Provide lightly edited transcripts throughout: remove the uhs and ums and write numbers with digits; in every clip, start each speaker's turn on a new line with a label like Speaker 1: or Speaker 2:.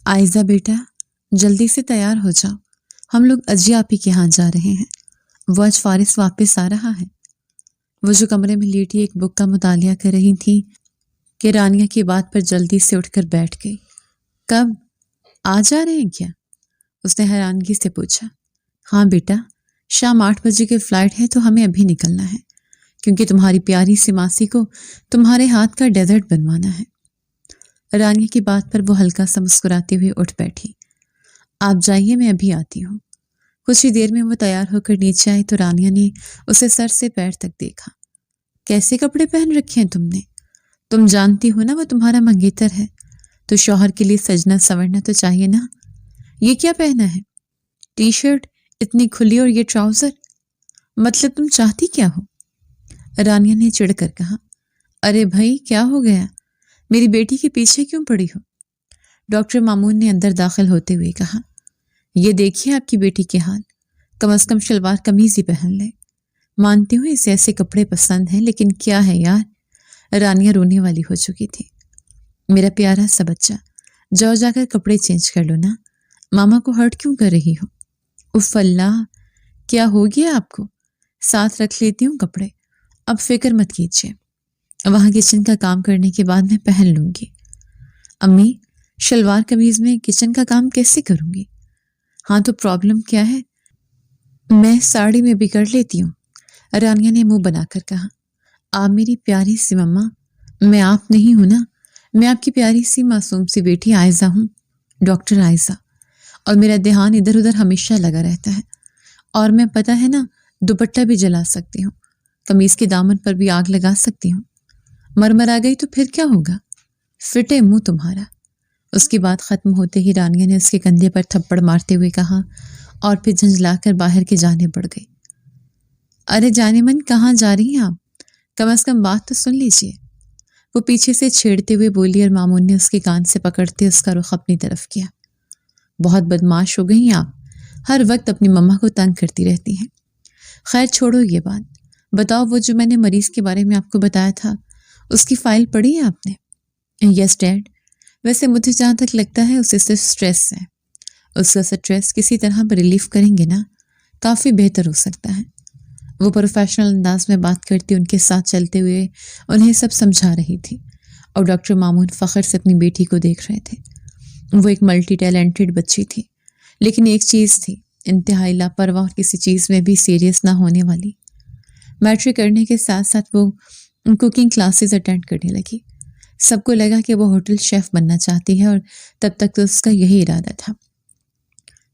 Speaker 1: آئزہ بیٹا، جلدی سے تیار ہو جاؤ، ہم لوگ اجی آپی کے ہاں جا رہے ہیں۔ وہ آج فارس واپس آ رہا ہے۔ وہ جو کمرے میں لیٹی ایک بک کا مطالعہ کر رہی تھی کہ رانیہ کی بات پر جلدی سے اٹھ کر بیٹھ گئی۔ کب؟ آج آ رہے ہیں کیا؟ اس نے حیرانگی سے پوچھا۔ ہاں بیٹا، شام 8 بجے کی فلائٹ ہے تو ہمیں ابھی نکلنا ہے، کیونکہ تمہاری پیاری سی ماسی کو تمہارے ہاتھ کا ڈیزرٹ بنوانا ہے۔ رانیہ کی بات پر وہ ہلکا سا مسکراتے ہوئے اٹھ بیٹھی۔ آپ جائیے، میں ابھی آتی ہوں۔ کچھ ہی دیر میں وہ تیار ہو کر نیچے آئی تو رانیہ نے اسے سر سے پیر تک دیکھا۔ کیسے کپڑے پہن رکھے ہیں تم نے؟ تم جانتی ہو نا وہ تمہارا منگیتر ہے، تو شوہر کے لیے سجنا سنورنا تو چاہیے نا۔ یہ کیا پہنا ہے؟ ٹی شرٹ اتنی کھلی اور یہ ٹراؤزر، مطلب تم چاہتی کیا ہو؟ رانیہ نے چڑھ کر کہا۔ ارے بھائی، کیا ہو گیا؟ میری بیٹی کے پیچھے کیوں پڑی ہو؟ ڈاکٹر مامون نے اندر داخل ہوتے ہوئے کہا۔ یہ دیکھیے آپ کی بیٹی کے حال، کم از کم شلوار قمیض ہی پہن لے۔ مانتی ہوں اسے ایسے کپڑے پسند ہیں، لیکن کیا ہے یار، رانیہ رونے والی ہو چکی تھی۔ میرا پیارا سا بچہ، جاؤ جا کر کپڑے چینج کر لو نا، ماما کو ہرٹ کیوں کر رہی ہو؟ اف اللہ، کیا ہو گیا آپ کو؟ ساتھ رکھ لیتی ہوں کپڑے، اب فکر مت کیجیے، وہاں کچن کا کام کرنے کے بعد میں پہن لوں گی۔ امی، شلوار قمیض میں کچن کا کام کیسے کروں گی؟ ہاں تو پرابلم کیا ہے؟ میں ساڑی میں بھی کر لیتی ہوں، رانیہ نے منہ بنا کر کہا۔ آپ میری پیاری سی مما، میں آپ نہیں ہوں نا، میں آپ کی پیاری سی معصوم سی بیٹی عائزہ ہوں، ڈاکٹر عائزہ، اور میرا دھیان ادھر ادھر ہمیشہ لگا رہتا ہے، اور میں پتہ ہے نا دوپٹہ بھی جلا سکتی ہوں، قمیض کے دامن پر بھی آگ لگا سکتی ہوں۔ مرمر آ گئی تو پھر کیا ہوگا؟ فٹے منہ تمہارا۔ اس کی بات ختم ہوتے ہی رانیہ نے اس کے کندھے پر تھپڑ مارتے ہوئے کہا اور پھر جھنجھلا کر باہر کی جانب بڑھ گئی۔ ارے جانے من، کہاں جا رہی ہیں آپ؟ کم از کم بات تو سن لیجیے، وہ پیچھے سے چھیڑتے ہوئے بولی، اور مامون نے اس کے کان سے پکڑتے اس کا رخ اپنی طرف کیا۔ بہت بدمعاش ہو گئی ہیں آپ، ہر وقت اپنی مما کو تنگ کرتی رہتی ہیں۔ خیر چھوڑو یہ بات، بتاؤ وہ جو میں نے مریض کے بارے میں آپ کو بتایا تھا، اس کی فائل پڑھی ہے آپ نے؟ یس ڈیڈ، ویسے مجھے جہاں تک لگتا ہے اسے صرف سٹریس ہے، اس کا سٹریس کسی طرح پر ریلیف کریں گے نا، کافی بہتر ہو سکتا ہے۔ وہ پروفیشنل انداز میں بات کرتی ان کے ساتھ چلتے ہوئے انہیں سب سمجھا رہی تھی، اور ڈاکٹر مامون فخر سے اپنی بیٹی کو دیکھ رہے تھے۔ وہ ایک ملٹی ٹیلنٹڈ بچی تھی، لیکن ایک چیز تھی، انتہائی لاپرواہ اور کسی چیز میں بھی سیریس نہ ہونے والی۔ میٹرک کرنے کے ساتھ ساتھ وہ کوکنگ کلاسز اٹینڈ کرنے لگی۔ سب کو لگا کہ وہ ہوٹل شیف بننا چاہتی ہے، اور تب تک تو اس کا یہی ارادہ تھا۔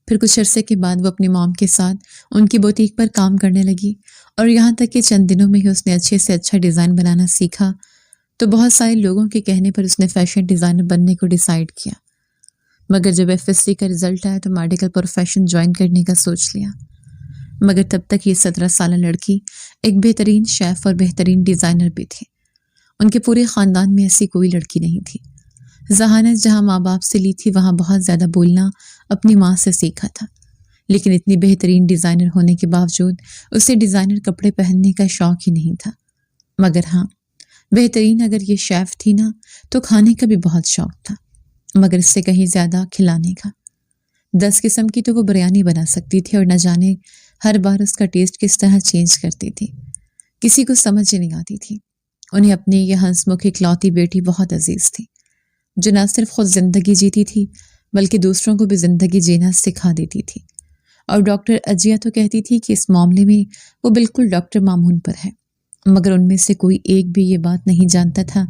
Speaker 1: پھر کچھ عرصے کے بعد وہ اپنی مام کے ساتھ ان کی بوتیک پر کام کرنے لگی، اور یہاں تک کہ چند دنوں میں ہی اس نے اچھے سے اچھا ڈیزائن بنانا سیکھا، تو بہت سارے لوگوں کے کہنے پر اس نے فیشن ڈیزائنر بننے کو ڈیسائیڈ کیا۔ مگر جب FSC کا رزلٹ آیا تو میڈیکل پروفیشن جوائن کرنے کا سوچ لیا۔ مگر تب تک یہ 17 سالہ لڑکی ایک بہترین شیف اور بہترین ڈیزائنر بھی تھی۔ ان کے پورے خاندان میں ایسی کوئی لڑکی نہیں تھی۔ ذہانت جہاں ماں باپ سے لی تھی، وہاں بہت زیادہ بولنا اپنی ماں سے سیکھا تھا، لیکن اتنی بہترین ڈیزائنر ہونے کے باوجود اسے ڈیزائنر کپڑے پہننے کا شوق ہی نہیں تھا۔ مگر ہاں، بہترین اگر یہ شیف تھی نا، تو کھانے کا بھی بہت شوق تھا، مگر اس سے کہیں زیادہ کھلانے کا۔ 10 قسم کی تو وہ بریانی بنا سکتی تھی، اور نہ جانے ہر بار اس کا ٹیسٹ کس طرح چینج کرتی تھی، کسی کو سمجھ ہی نہیں آتی تھی۔ انہیں اپنی یہ ہنس مکھ اکلوتی بیٹی بہت عزیز تھی، جو نہ صرف خود زندگی جیتی تھی بلکہ دوسروں کو بھی زندگی جینا سکھا دیتی تھی۔ اور ڈاکٹر اجیا تو کہتی تھی کہ اس معاملے میں وہ بالکل ڈاکٹر مامون پر ہے، مگر ان میں سے کوئی ایک بھی یہ بات نہیں جانتا تھا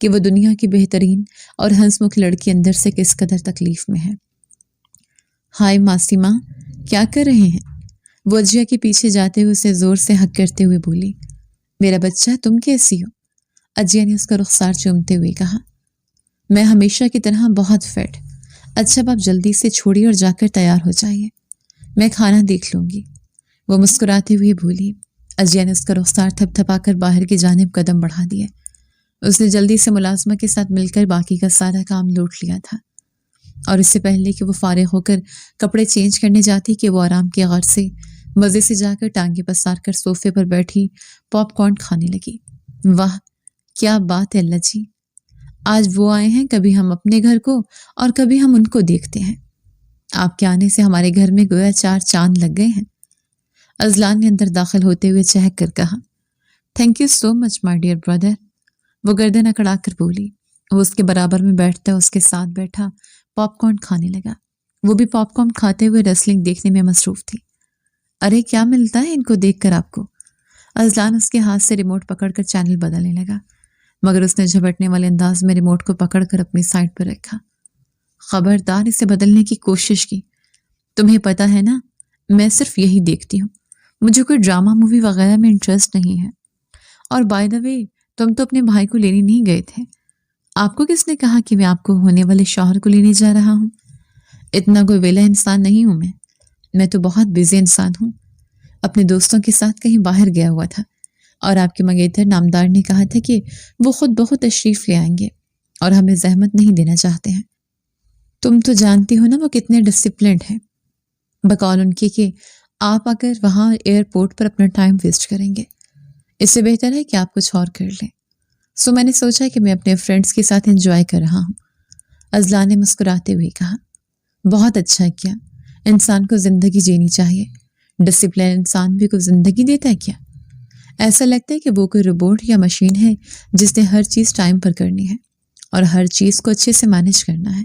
Speaker 1: کہ وہ دنیا کی بہترین اور ہنس مکھ لڑکی اندر سے کس قدر تکلیف میں ہے۔ ہائے ماسی ماں، کیا کر رہے ہیں؟ وہ اجیا کے پیچھے جاتے ہوئے اسے زور سے ہگ کرتے ہوئے بولی۔ میرا بچہ، تم کیسی ہو؟ اجیا نے اس کا رخسار چومتے ہوئے کہا۔ میں ہمیشہ کی طرح بہت فٹ۔ اچھا اب آپ جلدی سے چھوڑیے اور جا کر تیار ہو جائیے، میں کھانا دیکھ لوں گی، وہ مسکراتے ہوئے بولی۔ اجیا نے اس کا رخسار تھپ تھپا کر باہر کی جانب قدم بڑھا دیے۔ اس نے جلدی سے ملازمہ کے ساتھ مل کر باقی کا سارا کام لوٹ لیا تھا، اور اس سے پہلے کہ وہ فارغ ہو کر کپڑے چینج کرنے جاتی کہ وہ آرام کے غرض سے مزے سے جا کر ٹانگیں پسار کر صوفے پر بیٹھی پاپ کارن کھانے لگی۔ واہ کیا بات ہے اللہ جی، آج وہ آئے ہیں، کبھی ہم اپنے گھر کو اور کبھی ہم ان کو دیکھتے ہیں۔ آپ کے آنے سے ہمارے گھر میں گویا 4 چاند لگ گئے ہیں۔ ازلان نے اندر داخل ہوتے ہوئے چہک کر کہا، thank you so much my dear brother. وہ گردن اکڑا کر بولی۔ وہ اس کے برابر میں بیٹھتا اس کے ساتھ بیٹھا پاپ کارن کھانے لگا۔ وہ بھی پاپ کارن کھاتے ہوئے ریسلنگ دیکھنے میں مصروف تھی۔ ارے کیا ملتا ہے ان کو دیکھ کر آپ کو؟ ازلان اس کے ہاتھ سے ریموٹ پکڑ کر چینل بدلنے لگا، مگر اس نے جھپٹنے والے انداز میں ریموٹ کو پکڑ کر اپنی سائڈ پر رکھا۔ خبردار اسے بدلنے کی کوشش کی۔ تمہیں پتا ہے نا، میں صرف یہی دیکھتی ہوں، مجھے کوئی ڈرامہ مووی وغیرہ میں انٹرسٹ نہیں ہے۔ اور بائی دا وے، تم تو اپنے بھائی کو لینے نہیں گئے تھے۔ آپ کو کس نے کہا کہ میں آپ کو ہونے والے شوہر کو لینے جا رہا ہوں؟ اتنا کوئی ویلا انسان نہیں ہوں میں تو بہت بزی انسان ہوں۔ اپنے دوستوں کے ساتھ کہیں باہر گیا ہوا تھا، اور آپ کے منگیتر نامدار نے کہا تھا کہ وہ خود بہت تشریف لے آئیں گے اور ہمیں زحمت نہیں دینا چاہتے ہیں۔ تم تو جانتی ہو نا وہ کتنے ڈسپلنڈ ہیں، بقول ان کی کہ آپ اگر وہاں ایئرپورٹ پر اپنا ٹائم ویسٹ کریں گے، اس سے بہتر ہے کہ آپ کچھ اور کر لیں۔ سو میں نے سوچا کہ میں اپنے فرینڈز کے ساتھ انجوائے کر رہا ہوں۔ ازلان نے مسکراتے ہوئے کہا، بہت اچھا کیا، انسان کو زندگی جینی چاہیے۔ ڈسپلن انسان بھی کو زندگی دیتا ہے کیا؟ ایسا لگتا ہے کہ وہ کوئی روبوٹ یا مشین ہے جس نے ہر چیز ٹائم پر کرنی ہے اور ہر چیز کو اچھے سے مینج کرنا ہے،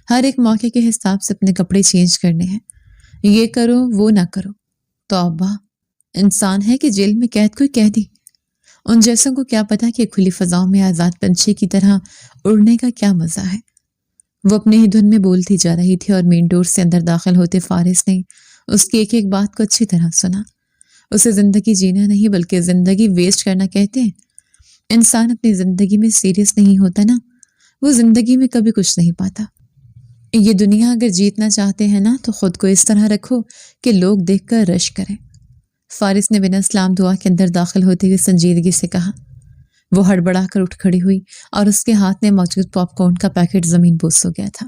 Speaker 1: ہر ایک موقع کے حساب سے اپنے کپڑے چینج کرنے ہیں، یہ کرو وہ نہ کرو۔ توبہ، انسان ہے کہ جیل میں قید کوئی قیدی؟ ان جیسوں کو کیا پتا کہ کھلی فضاؤں میں آزاد پنچھی کی طرح اڑنے کا کیا مزہ ہے۔ وہ اپنے ہی دھن میں بولتی جا رہی تھی اور مین ڈور سے اندر داخل ہوتے فارس نے اس کی ایک ایک بات کو اچھی طرح سنا۔ اسے زندگی جینا نہیں بلکہ زندگی ویسٹ کرنا کہتے ہیں۔ انسان اپنی زندگی میں سیریس نہیں ہوتا نا، وہ زندگی میں کبھی کچھ نہیں پاتا۔ یہ دنیا اگر جیتنا چاہتے ہیں نا تو خود کو اس طرح رکھو کہ لوگ دیکھ کر رش کریں۔ فارس نے بنا سلام دعا کے اندر داخل ہوتے ہوئے سنجیدگی سے کہا۔ وہ ہڑبڑا کر اٹھ کھڑی ہوئی اور اس کے ہاتھ میں موجود پاپ کارن کا پیکٹ زمین بوس ہو گیا تھا،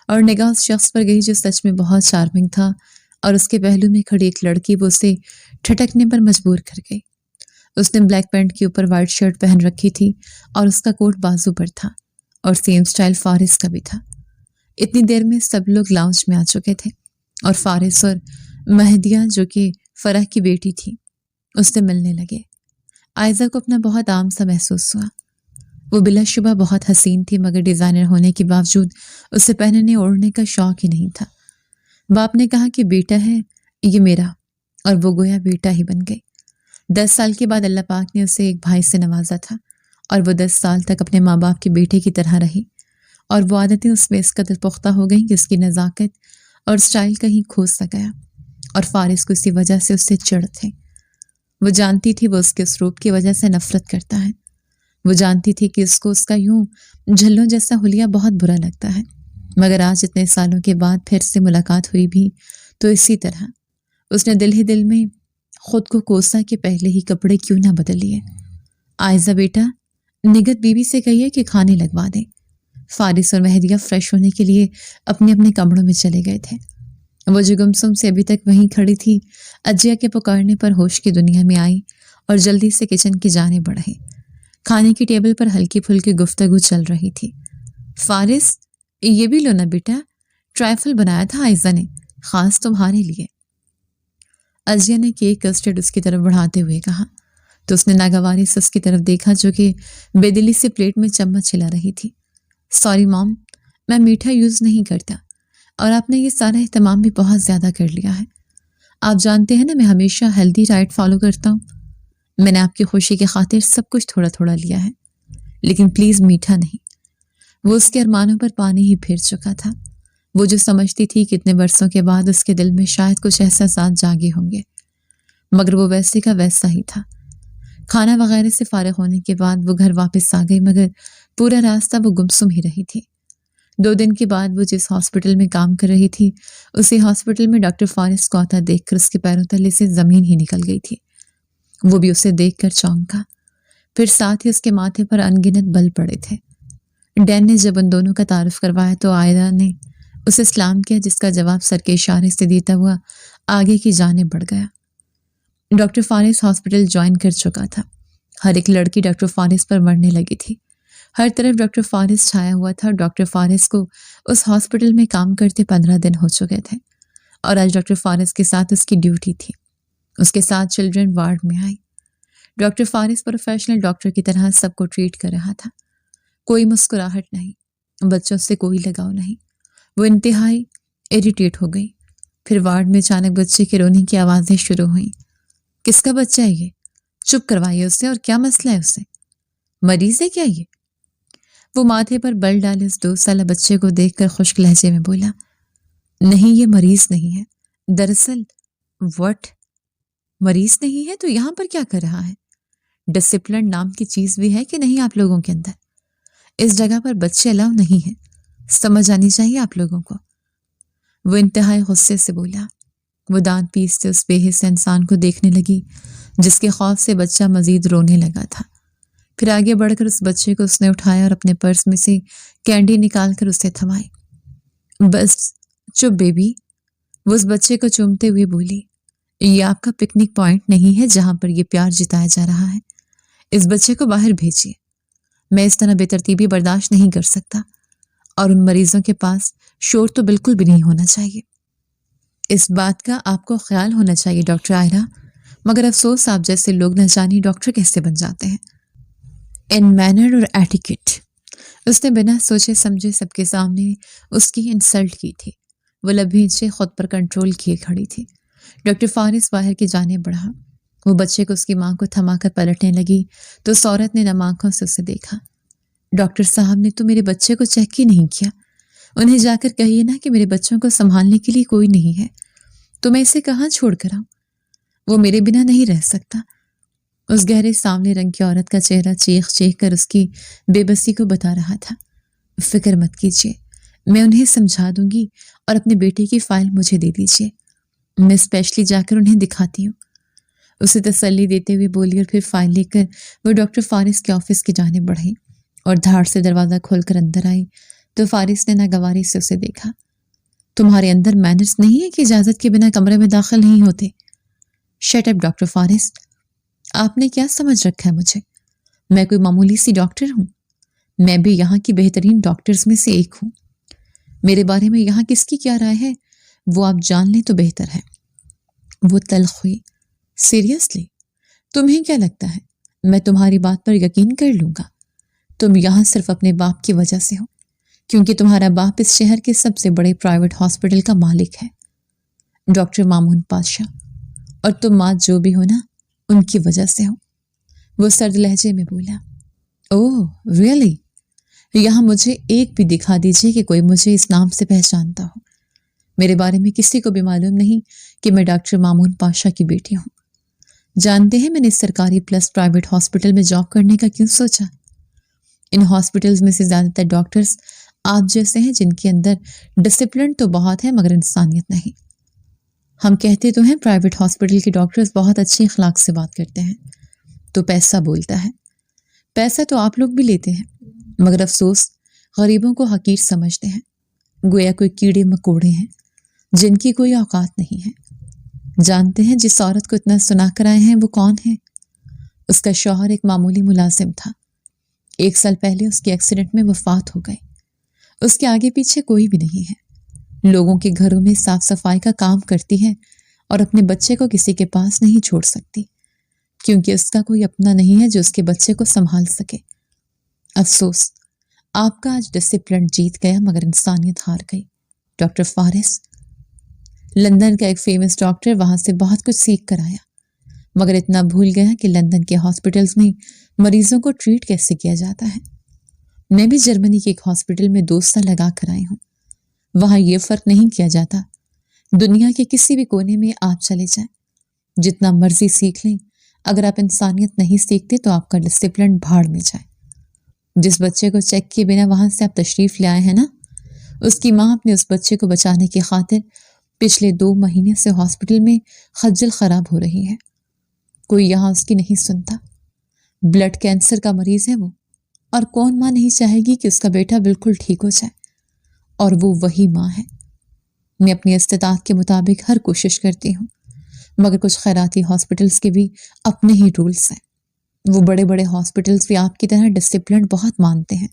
Speaker 1: اور نگاہ اس شخص پر گئی جو سچ میں بہت شارمنگ تھا، اور اس کے پہلو میں کھڑی ایک لڑکی وہ اسے ٹھٹکنے پر مجبور کر گئی۔ اس نے بلیک پینٹ کے اوپر وائٹ شرٹ پہن رکھی تھی اور اس کا کوٹ بازو پر تھا، اور سیم سٹائل فارس کا بھی تھا۔ اتنی دیر میں سب لوگ لاؤنج میں آ چکے تھے، اور فارس اور مہدیہ جو کہ فرح کی بیٹی تھی اس سے ملنے لگے۔ آئزہ کو اپنا بہت عام سا محسوس ہوا۔ وہ بلا شبہ بہت حسین تھی، مگر ڈیزائنر ہونے کے باوجود اسے پہننے اوڑھنے کا شوق ہی نہیں تھا۔ باپ نے کہا کہ بیٹا ہے یہ میرا، اور وہ گویا بیٹا ہی بن گئی۔ 10 سال کے بعد اللہ پاک نے اسے ایک بھائی سے نوازا تھا، اور وہ 10 سال تک اپنے ماں باپ کے بیٹے کی طرح رہی، اور وہ عادتیں اس میں اس قدر پختہ ہو گئیں کہ اس کی نزاکت اور سٹائل کہیں کھو سا گیا، اور فارس کو اسی وجہ سے اس سے چڑھ تھے۔ وہ جانتی تھی وہ اس کے اسلوب کی وجہ سے نفرت کرتا ہے، وہ جانتی تھی کہ اس کو اس کا یوں جھلوں جیسا حلیہ بہت برا لگتا ہے، مگر آج اتنے سالوں کے بعد پھر سے ملاقات ہوئی بھی تو اسی طرح اس نے دل ہی دل میں خود کو کوسا کہ پہلے ہی کپڑے کیوں نہ بدل لیے۔ آئزہ بیٹا، نگت بیوی سے کہیے کہ کھانے لگوا دیں۔ فارس اور مہدیہ فریش ہونے کے لیے اپنے اپنے کمروں میں چلے گئے تھے۔ وہ جو گمسم سے ابھی تک وہیں کھڑی تھی، اجیا کے پکارنے پر ہوش کی دنیا میں آئی اور جلدی سے کچن کی جانب بڑھی۔ کھانے کی ٹیبل پر ہلکی پھلکی گفتگو چل رہی تھی۔ فارس، یہ بھی لو نا بیٹا، ٹرائفل بنایا تھا آئزہ نے، خاص تمہارے لیے۔ اجیا نے کیک کسٹرڈ اس کی طرف بڑھاتے ہوئے کہا تو اس نے ناگواری سے اس کی طرف دیکھا جو کہ بے دلی سے پلیٹ میں چمچ ہلا رہی تھی۔ سوری مام، میں میٹھا یوز نہیں کرتا، اور آپ نے یہ سارا اہتمام بھی بہت زیادہ کر لیا ہے۔ آپ جانتے ہیں نا میں ہمیشہ ہیلدی ڈائٹ فالو کرتا ہوں۔ میں نے آپ کی خوشی کی خاطر سب کچھ تھوڑا تھوڑا لیا ہے، لیکن پلیز میٹھا نہیں۔ وہ اس کے ارمانوں پر پانی ہی پھیر چکا تھا۔ وہ جو سمجھتی تھی کتنے برسوں کے بعد اس کے دل میں شاید کچھ احساسات جاگے ہوں گے، مگر وہ ویسے کا ویسا ہی تھا۔ کھانا وغیرہ سے فارغ ہونے کے بعد وہ گھر واپس آ گئی، مگر پورا راستہ وہ گمسم ہی رہی تھی۔ 2 دن کے بعد وہ جس ہاسپٹل میں کام کر رہی تھی، اسی ہاسپٹل میں ڈاکٹر فارس کو آتا دیکھ کر اس کے پیروں تلے سے زمین ہی نکل گئی تھی۔ وہ بھی اسے دیکھ کر چونکا، پھر ساتھ ہی اس کے ماتھے پر انگنت بل پڑے تھے۔ ڈین نے جب ان دونوں کا تعارف کروایا تو آئزہ نے اسے سلام کیا، جس کا جواب سر کے اشارے سے دیتا ہوا آگے کی جانب بڑھ گیا۔ ڈاکٹر فارس ہاسپٹل جوائن کر چکا تھا۔ ہر ایک لڑکی ڈاکٹر فارس پر مرنے لگی تھی۔ ہر طرف ڈاکٹر فارس چھایا ہوا تھا اور ڈاکٹر فارس کو اس ہاسپٹل میں کام کرتے 15 دن ہو چکے تھے اور آج ڈاکٹر فارس کے ساتھ اس کی ڈیوٹی تھی۔ اس کے ساتھ چلڈرن وارڈ میں آئی۔ ڈاکٹر فارس پروفیشنل ڈاکٹر کی طرح سب کو ٹریٹ کر رہا تھا۔ کوئی مسکراہٹ نہیں، بچوں سے کوئی لگاؤ نہیں۔ وہ انتہائی اریٹیٹ ہو گئی۔ پھر وارڈ میں اچانک بچے کے رونے کی آوازیں شروع ہوئیں۔ کس کا بچہ ہے یہ؟ چپ کروائیے اسے، اور کیا مسئلہ ہے اسے؟ مریض ہے کیا یہ؟ وہ ماتھے پر بل ڈالے اس 2 سالہ بچے کو دیکھ کر خشک لہجے میں بولا، نہیں یہ مریض نہیں ہے، دراصل وٹ مریض نہیں ہے تو یہاں پر کیا کر رہا ہے؟ ڈسپلن نام کی چیز بھی ہے کہ نہیں آپ لوگوں کے اندر؟ اس جگہ پر بچے الاؤ نہیں ہے، سمجھ آنی چاہیے آپ لوگوں کو۔ وہ انتہائی غصے سے بولا۔ وہ دانت پیستے اس بے حس انسان کو دیکھنے لگی جس کے خوف سے بچہ مزید رونے لگا تھا۔ پھر آگے بڑھ کر اس بچے کو اس نے اٹھایا اور اپنے پرس میں سے کینڈی نکال کر اسے تھمائی۔ بس چپ بیبی، وہ اس بچے کو چومتے ہوئے بولی، یہ آپ کا پکنک پوائنٹ نہیں ہے جہاں پر یہ پیار جتایا جا رہا ہے۔ اس بچے کو باہر بھیجیے، میں اس طرح بے ترتیبی برداشت نہیں کر سکتا، اور ان مریضوں کے پاس شور تو بالکل بھی نہیں ہونا چاہیے۔ اس بات کا آپ کو خیال ہونا چاہیے ڈاکٹر آئرہ، مگر افسوس آپ جیسے لوگ نہ جانے ڈاکٹر کیسے بن جاتے ہیں۔ ان مینر اور ایٹیکیٹ، اس نے بنا سوچے سمجھے سب کے سامنے اس کی انسلٹ کی تھی۔ وہ لبھیچے خود پر کنٹرول کیے کھڑی تھی۔ ڈاکٹر فارس باہر کی جانب بڑھا۔ وہ بچے کو اس کی ماں کو تھما کر پلٹنے لگی تو اس عورت نے نم آنکھوں سے اسے دیکھا۔ ڈاکٹر صاحب نے تو میرے بچے کو چیک ہی نہیں کیا، انہیں جا کر کہیے نا کہ میرے بچوں کو سنبھالنے کے لیے کوئی نہیں ہے، تو میں اسے کہاں چھوڑ کر آؤں؟ وہ میرے بنا نہیں رہ سکتا۔ اس گہرے سامنے رنگ کی عورت کا چہرہ چیخ چیخ کر اس کی بے بسی کو بتا رہا تھا۔ فکر مت کیجیے، میں انہیں سمجھا دوں گی، اور اپنے بیٹے کی فائل مجھے دے دیجیے، میں اسپیشلی جا کر انہیں دکھاتی ہوں۔ اسے تسلی دیتے ہوئے بولی، اور پھر فائل لے کر وہ ڈاکٹر فارس کے آفس کی جانب بڑھی اور دھاڑ سے دروازہ کھول کر اندر آئی تو فارس نے ناگواری سے اسے دیکھا۔ تمہارے اندر مینرز نہیں ہے کہ اجازت کے بنا کمرے میں داخل نہیں ہوتے؟ شٹ اپ ڈاکٹر فارس، آپ نے کیا سمجھ رکھا ہے مجھے؟ میں کوئی معمولی سی ڈاکٹر ہوں؟ میں بھی یہاں کی بہترین ڈاکٹرز میں سے ایک ہوں۔ میرے بارے میں یہاں کس کی کیا رائے ہے وہ آپ جان لیں تو بہتر ہے۔ وہ تلخ ہوئی۔ سیریسلی؟ تمہیں کیا لگتا ہے میں تمہاری بات پر یقین کر لوں گا؟ تم یہاں صرف اپنے باپ کی وجہ سے ہو، کیونکہ تمہارا باپ اس شہر کے سب سے بڑے پرائیویٹ ہاسپٹل کا مالک ہے، ڈاکٹر مامون پاشا، اور تم ماں جو بھی ہو نا، ان کی وجہ سے ہو۔ وہ سرد لہجے میں بولا۔ اوہ ریئلی؟ یہاں مجھے ایک بھی دکھا دیجیے کہ کوئی مجھے اس نام سے پہچانتا ہو۔ میرے بارے میں کسی کو بھی معلوم نہیں کہ میں ڈاکٹر مامون پاشا کی بیٹی ہوں۔ جانتے ہیں میں نے سرکاری پلس پرائیویٹ ہاسپٹل میں جاب کرنے کا کیوں سوچا؟ ان ہاسپٹلز میں سے زیادہ تر ڈاکٹرز آپ جیسے ہیں جن کے اندر ڈسپلن تو بہت ہے مگر انسانیت نہیں۔ ہم کہتے تو ہیں پرائیویٹ ہاسپٹل کے ڈاکٹرز بہت اچھی اخلاق سے بات کرتے ہیں، تو پیسہ بولتا ہے۔ پیسہ تو آپ لوگ بھی لیتے ہیں، مگر افسوس غریبوں کو حقیر سمجھتے ہیں، گویا کوئی کیڑے مکوڑے ہیں جن کی کوئی اوقات نہیں ہے۔ جانتے ہیں جس عورت کو اتنا سنا کر آئے ہیں وہ کون ہے؟ اس کا شوہر ایک معمولی ملازم تھا، 1 سال پہلے اس کے ایکسیڈنٹ میں وفات ہو گئی۔ اس کے آگے پیچھے کوئی بھی نہیں ہے، لوگوں کے گھروں میں صاف صفائی کا کام کرتی ہے اور اپنے بچے کو کسی کے پاس نہیں چھوڑ سکتی، کیونکہ اس کا کوئی اپنا نہیں ہے جو اس کے بچے کو سنبھال سکے۔ افسوس آپ کا آج ڈسپلن جیت گیا مگر انسانیت ہار گئی۔ ڈاکٹر فارس لندن کا ایک فیمس ڈاکٹر وہاں سے بہت کچھ سیکھ کر آیا، مگر اتنا بھول گیا کہ لندن کے ہاسپٹلز میں مریضوں کو ٹریٹ کیسے کیا جاتا ہے۔ میں بھی جرمنی کے ایک ہاسپٹل میں 2 سال لگا کر آئی ہوں، وہاں یہ فرق نہیں کیا جاتا۔ دنیا کے کسی بھی کونے میں آپ چلے جائیں، جتنا مرضی سیکھ لیں، اگر آپ انسانیت نہیں سیکھتے تو آپ کا ڈسپلن بھاڑ میں جائے۔ جس بچے کو چیک کیے بنا وہاں سے آپ تشریف لے آئے ہیں نا، اس کی ماں اپنے اس بچے کو بچانے کی خاطر پچھلے 2 مہینے سے ہاسپٹل میں خجل خراب ہو رہی ہے۔ کوئی یہاں اس کی نہیں سنتا۔ بلڈ کینسر کا مریض ہے وہ، اور کون ماں نہیں چاہے گی کہ اس کا بیٹا بالکل ٹھیک ہو جائے، اور وہ وہی ماں ہے۔ میں اپنی استطاعت کے مطابق ہر کوشش کرتی ہوں، مگر کچھ خیراتی ہاسپٹلز کے بھی اپنے ہی رولز ہیں۔ وہ بڑے بڑے ہاسپٹلز بھی آپ کی طرح ڈسپلن بہت مانتے ہیں،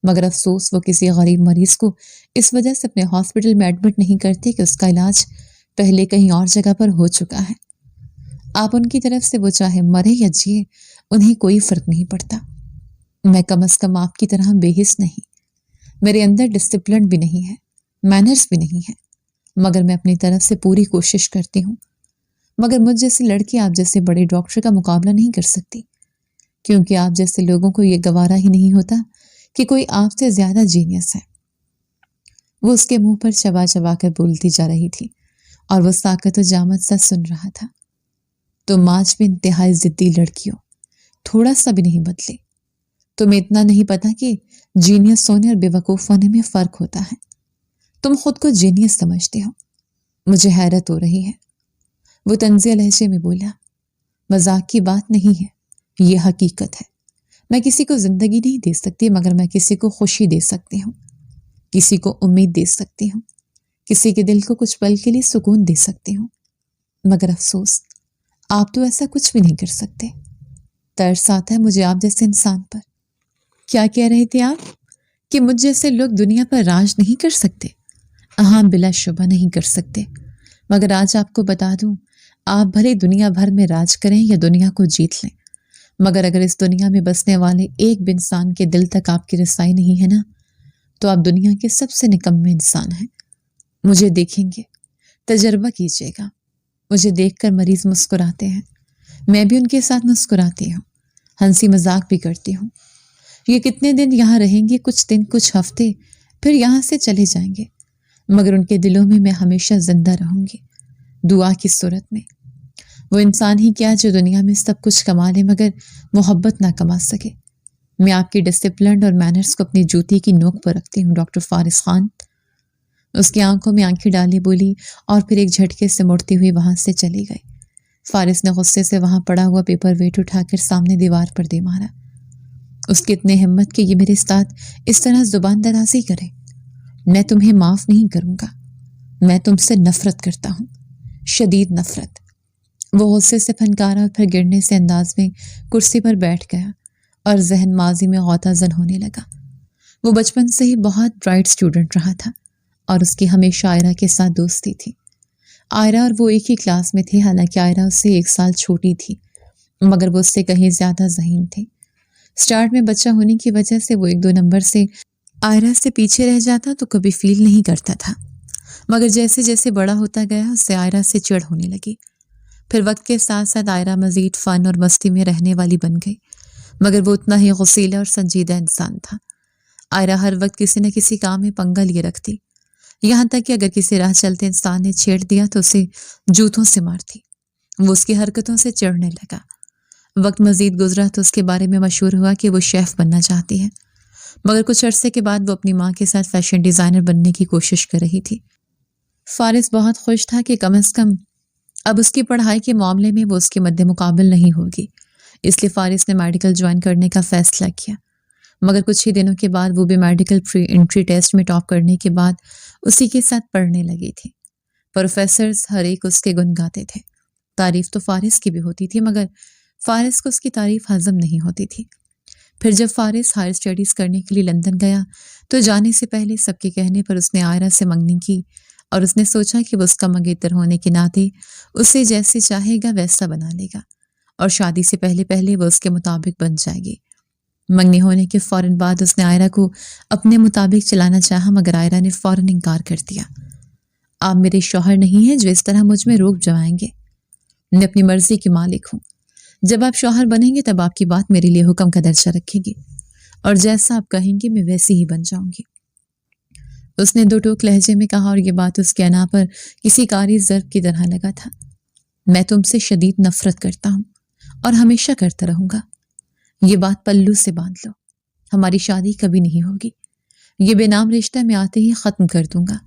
Speaker 1: مگر افسوس وہ کسی غریب مریض کو اس وجہ سے اپنے ہاسپٹل میں ایڈمٹ نہیں کرتے کہ اس کا علاج پہلے کہیں اور جگہ پر ہو چکا ہے۔ آپ ان کی طرف سے وہ چاہے مرے یا جیے، انہیں کوئی فرق نہیں پڑتا۔ میں کم از کم آپ کی طرح بے حس نہیں، میرے اندر ڈسپلن بھی نہیں ہے، مینرز بھی نہیں ہے، مگر میں اپنی طرف سے پوری کوشش کرتی ہوں۔ مگر مجھ جیسی لڑکی آپ جیسے بڑے ڈاکٹر کا مقابلہ نہیں کر سکتی، کیونکہ آپ جیسے لوگوں کو یہ گوارا ہی نہیں ہوتا کہ کوئی آپ سے زیادہ جینیس ہے۔ وہ اس کے منہ پر چبا چبا کر بولتی جا رہی تھی اور وہ ساکت و جامت سا سن رہا تھا۔ تم آج بھی انتہائی ضدی لڑکی ہو، تھوڑا سا بھی نہیں بدلے۔ تمہیں اتنا نہیں پتا کہ جینیس ہونے اور بے وقوف ہونے میں فرق ہوتا ہے۔ تم خود کو جینیس سمجھتے ہو، مجھے حیرت ہو رہی ہے۔ وہ طنزیہ لہجے میں بولا، مذاق کی بات نہیں ہے، یہ حقیقت ہے۔ میں کسی کو زندگی نہیں دے سکتی، مگر میں کسی کو خوشی دے سکتی ہوں، کسی کو امید دے سکتی ہوں، کسی کے دل کو کچھ پل کے لیے سکون دے سکتی ہوں۔ مگر افسوس آپ تو ایسا کچھ بھی نہیں کر سکتے۔ ترس آتا ہے مجھے آپ جیسے انسان پر۔ کیا کہہ رہے تھے آپ؟ کہ مجھ جیسے لوگ دنیا پر راج نہیں کر سکتے؟ ہاں، بلا شبہ نہیں کر سکتے، مگر آج آپ کو بتا دوں، آپ بھلے دنیا بھر میں راج کریں یا دنیا کو جیت لیں، مگر اگر اس دنیا میں بسنے والے ایک بھی انسان کے دل تک آپ کی رسائی نہیں ہے نا، تو آپ دنیا کے سب سے نکمے انسان ہیں۔ مجھے دیکھیں گے، تجربہ کیجیے گا، مجھے دیکھ کر مریض مسکراتے ہیں، میں بھی ان کے ساتھ مسکراتی ہوں، ہنسی مذاق بھی کرتی ہوں۔ یہ کتنے دن یہاں رہیں گے، کچھ دن، کچھ ہفتے، پھر یہاں سے چلے جائیں گے، مگر ان کے دلوں میں ہمیشہ زندہ رہوں گی، دعا کی صورت میں۔ وہ انسان ہی کیا جو دنیا میں سب کچھ کما لے مگر محبت نہ کما سکے۔ میں آپ کی ڈسپلن اور مینرز کو اپنی جوتی کی نوک پر رکھتی ہوں ڈاکٹر فارس خان۔ اس کی آنکھوں میں آنکھیں ڈالی بولی اور پھر ایک جھٹکے سے مڑتی ہوئی وہاں سے چلی گئی۔ فارس نے غصے سے وہاں پڑا ہوا پیپر ویٹ اٹھا کر سامنے دیوار پر دے مارا۔ اس کی اتنی ہمت کہ یہ میرے ساتھ اس طرح زبان درازی کرے۔ میں تمہیں معاف نہیں کروں گا، میں تم سے نفرت کرتا ہوں، شدید نفرت۔ وہ غصے سے پھنکارا اور پھر گرنے سے انداز میں کرسی پر بیٹھ گیا اور ذہن ماضی میں غوطہ زن ہونے لگا۔ وہ بچپن سے ہی بہت برائٹ اسٹوڈنٹ رہا تھا اور اس کی ہمیشہ آئرہ کے ساتھ دوستی تھی۔ آئرہ اور وہ ایک ہی کلاس میں تھی، حالانکہ آئرہ اس سے 1 سال چھوٹی تھی، مگر وہ اس سے کہیں زیادہ ذہین تھی۔ سٹارٹ میں بچہ ہونے کی وجہ سے وہ 1-2 نمبر سے آئرہ سے پیچھے رہ جاتا تو کبھی فیل نہیں کرتا تھا، مگر جیسے جیسے بڑا ہوتا گیا اس سے آئرہ سے چڑ ہونے لگی۔ پھر وقت کے ساتھ ساتھ آئرہ مزید فن اور مستی میں رہنے والی بن گئی، مگر وہ اتنا ہی غصیلا اور سنجیدہ انسان تھا۔ آئرہ ہر وقت کسی نہ کسی کام میں پنگا لیے رکھتی، یہاں تک کہ اگر کسی راہ چلتے انسان نے چھیڑ دیا تو اسے جوتوں سے مارتی۔ وہ اس کی حرکتوں سے چڑھنے لگا۔ وقت مزید گزرا تو اس کے بارے میں مشہور ہوا کہ وہ شیف بننا چاہتی ہے، مگر کچھ عرصے کے بعد وہ اپنی ماں کے ساتھ فیشن ڈیزائنر بننے کی کوشش کر رہی تھی۔ فارس بہت خوش تھا کہ کم از کم اب اس کی پڑھائی کے معاملے میں وہ اس کے مد مقابل نہیں ہوگی، اس لیے فارس نے میڈیکل جوائن کرنے کا فیصلہ کیا۔ مگر کچھ ہی دنوں کے بعد وہ بھی میڈیکل پری انٹری ٹیسٹ میں ٹاپ کرنے کے بعد اسی کے ساتھ پڑھنے لگی تھی۔ پروفیسرز ہر ایک اس کے گن گاتے تھے، تعریف تو فارس کی بھی ہوتی تھی، مگر فارس کو اس کی تعریف ہضم نہیں ہوتی تھی۔ پھر جب فارس ہائر اسٹڈیز کرنے کے لیے لندن گیا تو جانے سے پہلے سب کے کہنے پر اس نے آئرہ سے منگنی کی اور اس نے سوچا کہ وہ اس کا منگیتر ہونے کے ناطے اسے جیسے چاہے گا ویسا بنا لے گا اور شادی سے پہلے پہلے وہ اس کے مطابق بن جائے گی۔ منگنی ہونے کے فوراً بعد اس نے آئرہ کو اپنے مطابق چلانا چاہا، مگر آئرہ نے فوراً انکار کر دیا۔ آپ میرے شوہر نہیں ہیں جو اس طرح مجھ میں روک جمائیں گے، میں اپنی مرضی کی مالک ہوں۔ جب آپ شوہر بنیں گے تب آپ کی بات میرے لیے حکم کا درجہ رکھے گی اور جیسا آپ کہیں گے میں ویسی ہی بن جاؤں گی۔ اس نے 2 ٹوک لہجے میں کہا اور یہ بات اس کے انا پر کسی کاری ضرب کی طرح لگا تھا۔ میں تم سے شدید نفرت کرتا ہوں اور ہمیشہ کرتا رہوں گا۔ یہ بات پلو سے باندھ لو، ہماری شادی کبھی نہیں ہوگی۔ یہ بے نام رشتہ میں آتے ہی ختم کر دوں گا،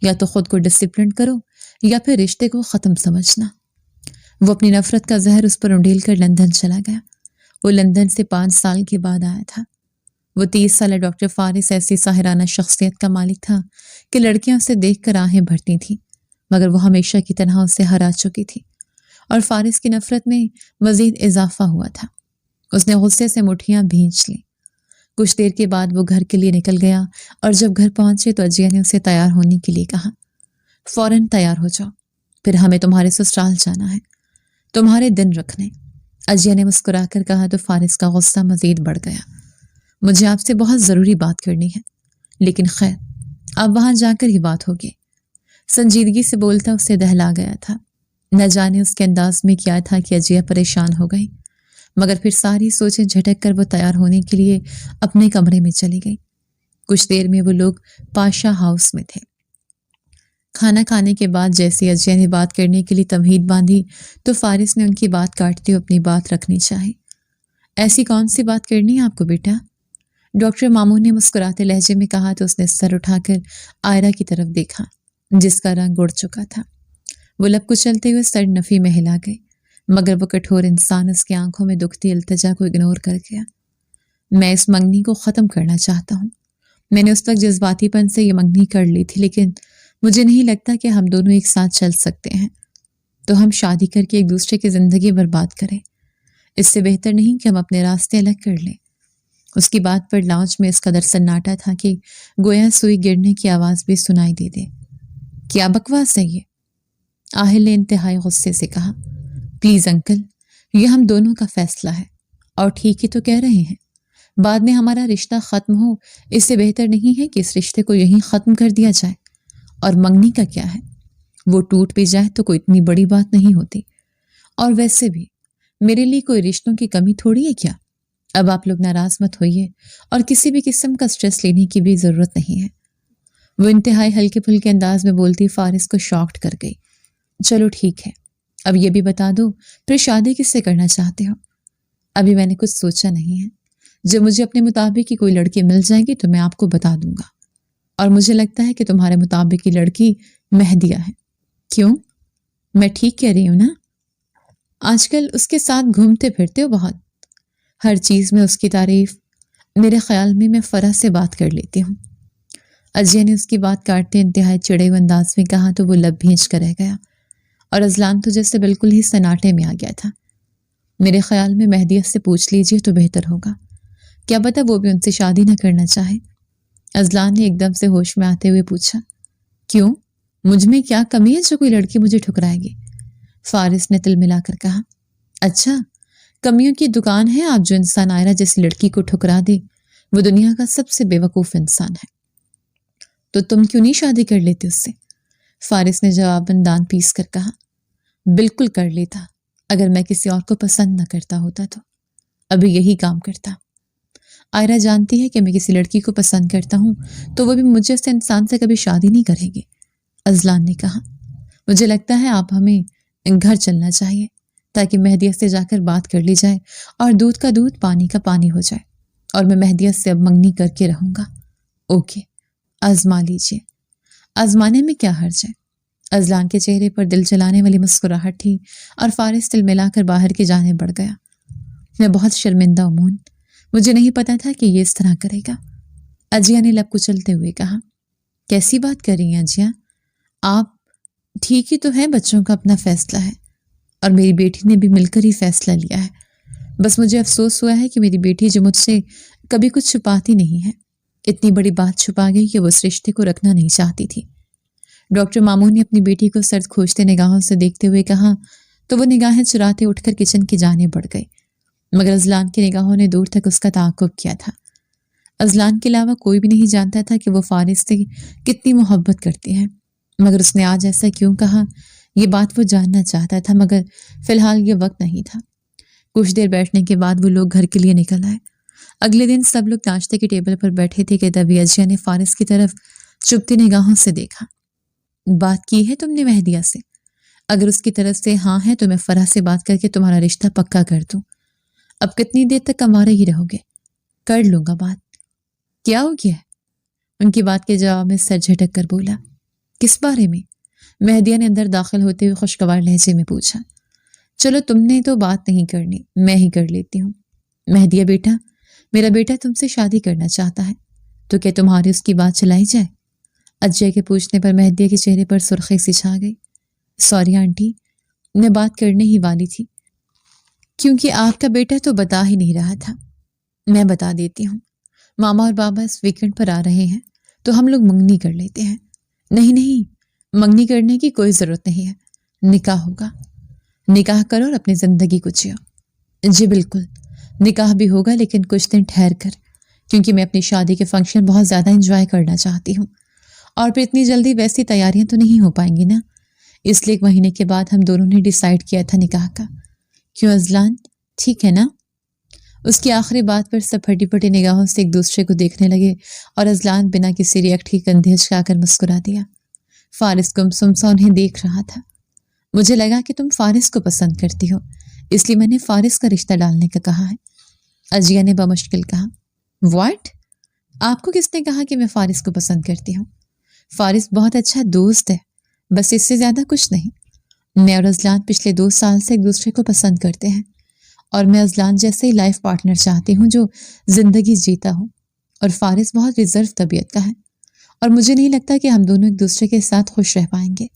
Speaker 1: یا تو خود کو ڈسپلن کرو یا پھر رشتے کو ختم سمجھنا۔ وہ اپنی نفرت کا زہر اس پر انڈیل کر لندن چلا گیا۔ وہ لندن سے 5 سال کے بعد آیا تھا۔ وہ 30 سالہ ڈاکٹر فارس ایسی ساحرانہ شخصیت کا مالک تھا کہ لڑکیاں اسے دیکھ کر آہیں بھرتی تھیں، مگر وہ ہمیشہ کی طرح اسے ہرا چکی تھی اور فارس کی نفرت میں مزید اضافہ ہوا تھا۔ اس نے غصے سے مٹھیاں بھینچ لیں۔ کچھ دیر کے بعد وہ گھر کے لیے نکل گیا اور جب گھر پہنچے تو اجیا نے اسے تیار ہونے کے لیے کہا۔ فوراً تیار ہو جاؤ، پھر ہمیں تمہارے سسرال جانا ہے، تمہارے دن رکھنے۔ اجیا نے مسکرا کر کہا تو فارس کا غصہ مزید بڑھ گیا۔ مجھے آپ سے بہت ضروری بات کرنی ہے، لیکن خیر اب وہاں جا کر ہی بات ہوگی۔ سنجیدگی سے بولتا اسے دہلا گیا تھا۔ نہ جانے اس کے انداز میں کیا تھا کہ اجیا پریشان ہو گئی، مگر پھر ساری سوچیں جھٹک کر وہ تیار ہونے کے لیے اپنے کمرے میں چلی گئی۔ کچھ دیر میں وہ لوگ پاشا ہاؤس میں تھے۔ کھانا کھانے کے بعد جیسے اجیا نے بات کرنے کے لیے تمہید باندھی تو فارس نے ان کی بات کاٹتے ہوئے اپنی بات رکھنی چاہی۔ ایسی کون سی بات کرنی ہے آپ کو بیٹا؟ ڈاکٹر مامون نے مسکراتے لہجے میں کہا تو اس نے سر اٹھا کر آئرہ کی طرف دیکھا جس کا رنگ اڑ چکا تھا۔ وہ لب کچلتے ہوئے سر نفی میں ہلا گئی، مگر وہ کٹھور انسان اس کی آنکھوں میں دکھتی التجا کو اگنور کر گیا۔ میں اس منگنی کو ختم کرنا چاہتا ہوں۔ میں نے اس وقت جذباتی پن سے یہ منگنی کر لی تھی، لیکن مجھے نہیں لگتا کہ ہم دونوں ایک ساتھ چل سکتے ہیں، تو ہم شادی کر کے ایک دوسرے کی زندگی برباد کریں۔ اس سے بہتر نہیں کہ ہم اپنے راستے الگ کر لیں۔ اس کی بات پر لاؤنج میں اس قدر سناٹا تھا کہ گویا سوئی گرنے کی آواز بھی سنائی دے دے۔ کیا بکواس ہے یہ؟ آہل نے انتہائی غصے سے کہا۔ پلیز انکل، یہ ہم دونوں کا فیصلہ ہے، اور ٹھیک ہی تو کہہ رہے ہیں۔ بعد میں ہمارا رشتہ ختم ہو، اس سے بہتر نہیں ہے کہ اس رشتے کو یہیں ختم کر دیا جائے۔ اور منگنی کا کیا ہے؟ وہ ٹوٹ بھی جائے تو کوئی اتنی بڑی بات نہیں ہوتی، اور ویسے بھی میرے لیے کوئی رشتوں کی کمی تھوڑی ہے کیا؟ اب آپ لوگ ناراض مت ہوئیے، اور کسی بھی قسم کا سٹریس لینے کی بھی ضرورت نہیں ہے۔ وہ انتہائی ہلکے پھلکے انداز میں بولتی فارس کو شاکڈ کر گئی۔ چلو ٹھیک ہے، اب یہ بھی بتا دو پھر شادی کس سے کرنا چاہتے ہو؟ ابھی میں نے کچھ سوچا نہیں ہے، جب مجھے اپنے مطابق کی کوئی لڑکی مل جائے گی تو میں آپ کو بتا دوں گا، اور مجھے لگتا ہے کہ تمہارے مطابق کی لڑکی مہدیہ ہے۔ کیوں؟ میں ٹھیک کہہ رہی ہوں نا؟ آج کل اس کے ساتھ گھومتے پھرتے ہو بہت، ہر چیز میں اس کی تعریف۔ میرے خیال میں فرح سے بات کر لیتی ہوں۔ اجیا نے اس کی بات کاٹتے انتہائی چڑے ہوئے انداز میں کہا تو وہ لب بھینچ کر رہ گیا، اور ازلان تو جیسے بالکل ہی سناٹے میں آ گیا تھا۔ میرے خیال میں مہدیہ سے پوچھ لیجئے تو بہتر ہوگا، کیا پتہ وہ بھی ان سے شادی نہ کرنا چاہے۔ ازلان نے ایک دم سے ہوش میں آتے ہوئے پوچھا۔ کیوں؟ مجھ میں کیا کمی ہے جو کوئی لڑکی مجھے ٹھکرائے گی؟ فارس نے تل ملا کر کہا۔ اچھا، کمیوں کی دکان ہے آپ جو انسان آئرہ جیسی لڑکی کو ٹھکرا دے، وہ دنیا کا سب سے بے وقوف انسان ہے۔ تو تم کیوں نہیں شادی کر لیتے اس سے؟ فارس نے جواباً دان پیس کر کہا۔ بالکل کر لیتا، اگر میں کسی اور کو پسند نہ کرتا ہوتا تو ابھی یہی کام کرتا۔ آئرہ جانتی ہے کہ میں کسی لڑکی کو پسند کرتا ہوں تو وہ بھی مجھے اس انسان سے کبھی شادی نہیں کرے گی، ازلان نے کہا۔ مجھے لگتا ہے آپ ہمیں گھر چلنا چاہیے تاکہ مہدیہ سے جا کر بات کر لی جائے اور دودھ کا دودھ پانی کا پانی ہو جائے، اور میں مہدیہ سے اب منگنی کر کے رہوں گا۔ اوکے، آزما لیجیے۔ آزمانے میں کیا حرج ہے؟ ازلان کے چہرے پر دل جلانے والی مسکراہٹ تھی، اور فارس تل ملا کر باہر کی جانب بڑھ گیا۔ میں بہت شرمندہ ہوں مون، مجھے نہیں پتا تھا کہ یہ اس طرح کرے گا، اجیا نے لب کچلتے ہوئے کہا۔ کیسی بات کر رہی ہیں اجیا؟ آپ ٹھیک ہی تو ہے، بچوں کا اپنا فیصلہ ہے، اور میری بیٹی نے بھی مل کر ہی فیصلہ لیا ہے۔ بس مجھے افسوس ہوا ہے کہ میری بیٹی جو مجھ سے کبھی کچھ چھپاتی نہیں ہے، اتنی بڑی بات چھپا گئی کہ وہ اس رشتے کو رکھنا نہیں چاہتی تھی۔ ڈاکٹر مامون نے اپنی بیٹی کو سرد کھوجتے نگاہوں سے دیکھتے ہوئے کہا تو وہ نگاہیں چراتے اٹھ کر کچن کی جانب بڑھ گئی، مگر ازلان کی نگاہوں نے دور تک اس کا تعاقب کیا تھا۔ ازلان کے علاوہ کوئی بھی نہیں جانتا تھا کہ وہ فارس سے کتنی محبت کرتی ہے، مگر اس نے آج ایسا کیوں کہا یہ بات وہ جاننا چاہتا تھا، مگر فی الحال یہ وقت نہیں تھا۔ کچھ دیر بیٹھنے کے بعد وہ لوگ گھر کے لیے نکل آئے۔ اگلے دن سب لوگ ناشتے کے ٹیبل پر بیٹھے تھے کہ تبھی اجیا نے فارس کی طرف چبھتی نگاہوں سے دیکھا۔ بات کی ہے تم نے مہدیہ سے؟ اگر اس کی طرف سے ہاں ہے تو میں فرح سے بات کر کے تمہارا رشتہ پکا کر دوں۔ اب کتنی دیر تک کمارے ہی رہو گے؟ کر لوں گا بات۔ کیا ہو گیا؟ ان کی بات کے جواب میں سر جھٹک کر بولا۔ کس بارے میں؟ مہدیہ نے اندر داخل ہوتے ہوئے خوشگوار لہجے میں پوچھا۔ چلو تم نے تو بات نہیں کرنی، میں ہی کر لیتی ہوں۔ مہدیہ بیٹا، میرا بیٹا تم سے شادی کرنا چاہتا ہے، تو کیا تمہاری اس کی بات چلائی جائے؟ اجے کے پوچھنے پر مہدیہ کے چہرے پر سرخی سی چھا گئی۔ سوری آنٹی، میں بات کرنے ہی والی تھی۔ کیونکہ آپ کا بیٹا تو بتا ہی نہیں رہا تھا۔ میں بتا دیتی ہوں، ماما اور بابا اس ویکنڈ پر آ رہے ہیں تو ہم لوگ منگنی کر لیتے ہیں۔ نہیں نہیں، منگنی کرنے کی کوئی ضرورت نہیں ہے، نکاح ہوگا۔ نکاح کرو اور اپنی زندگی کو جیو۔ جی بالکل، نکاح بھی ہوگا لیکن کچھ دن ٹھہر کر، کیونکہ میں اپنی شادی کے فنکشن بہت زیادہ انجوائے کرنا چاہتی ہوں، اور پھر اتنی جلدی ویسی تیاریاں تو نہیں ہو پائیں گی نا، اس لیے 1 مہینے کے بعد ہم دونوں نے ڈیسائیڈ کیا تھا نکاح کا۔ کیوں ازلان، ٹھیک ہے نا؟ اس کی آخری بات پر سب پھٹی پھٹی نگاہوں سے ایک دوسرے کو دیکھنے لگے اور ازلان بنا کسی ریئیکٹ کے کندھے اچکا کر مسکرا دیا۔ فارس گمسم سا انہیں دیکھ رہا تھا۔ مجھے لگا کہ تم فارس کو پسند کرتی ہو، اس لیے میں نے فارس کا رشتہ ڈالنے کا کہا ہے، عجیہ نے بمشکل کہا۔ واٹ؟ آپ کو کس نے کہا کہ میں فارس کو پسند کرتی ہوں؟ فارس بہت اچھا دوست ہے، بس اس سے زیادہ کچھ نہیں۔ میں اور ازلان پچھلے 2 سال سے ایک دوسرے کو پسند کرتے ہیں، اور میں ازلان جیسے ہی لائف پارٹنر چاہتی ہوں جو زندگی جیتا ہوں، اور فارس بہت ریزرو طبیعت کا ہے، اور مجھے نہیں لگتا کہ ہم دونوں ایک دوسرے کے ساتھ خوش رہ پائیں گے،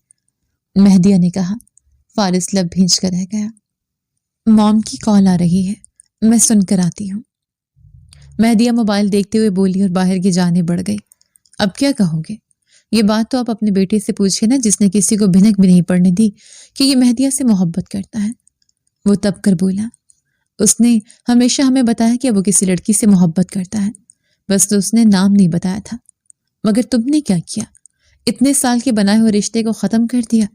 Speaker 1: مہدیہ نے کہا۔ فارس لب بھینچ کر رہ گیا۔ موم کی کال آ رہی ہے، میں سن کر آتی ہوں۔ مہدیہ موبائل دیکھتے ہوئے بولی اور باہر کی جانب بڑھ گئی۔ اب کیا کہو گے؟ یہ بات تو آپ اپنے بیٹے سے پوچھے نا، جس نے کسی کو بھنک بھی نہیں پڑنے دی کہ یہ مہدیہ سے محبت کرتا ہے۔ وہ تب کر بولا، اس نے ہمیشہ ہمیں بتایا کہ وہ کسی لڑکی سے محبت کرتا ہے، بس تو اس نے نام نہیں بتایا تھا۔ مگر تم نے کیا کیا؟ اتنے سال کے بنائے ہوئے رشتے کو ختم کر دیا۔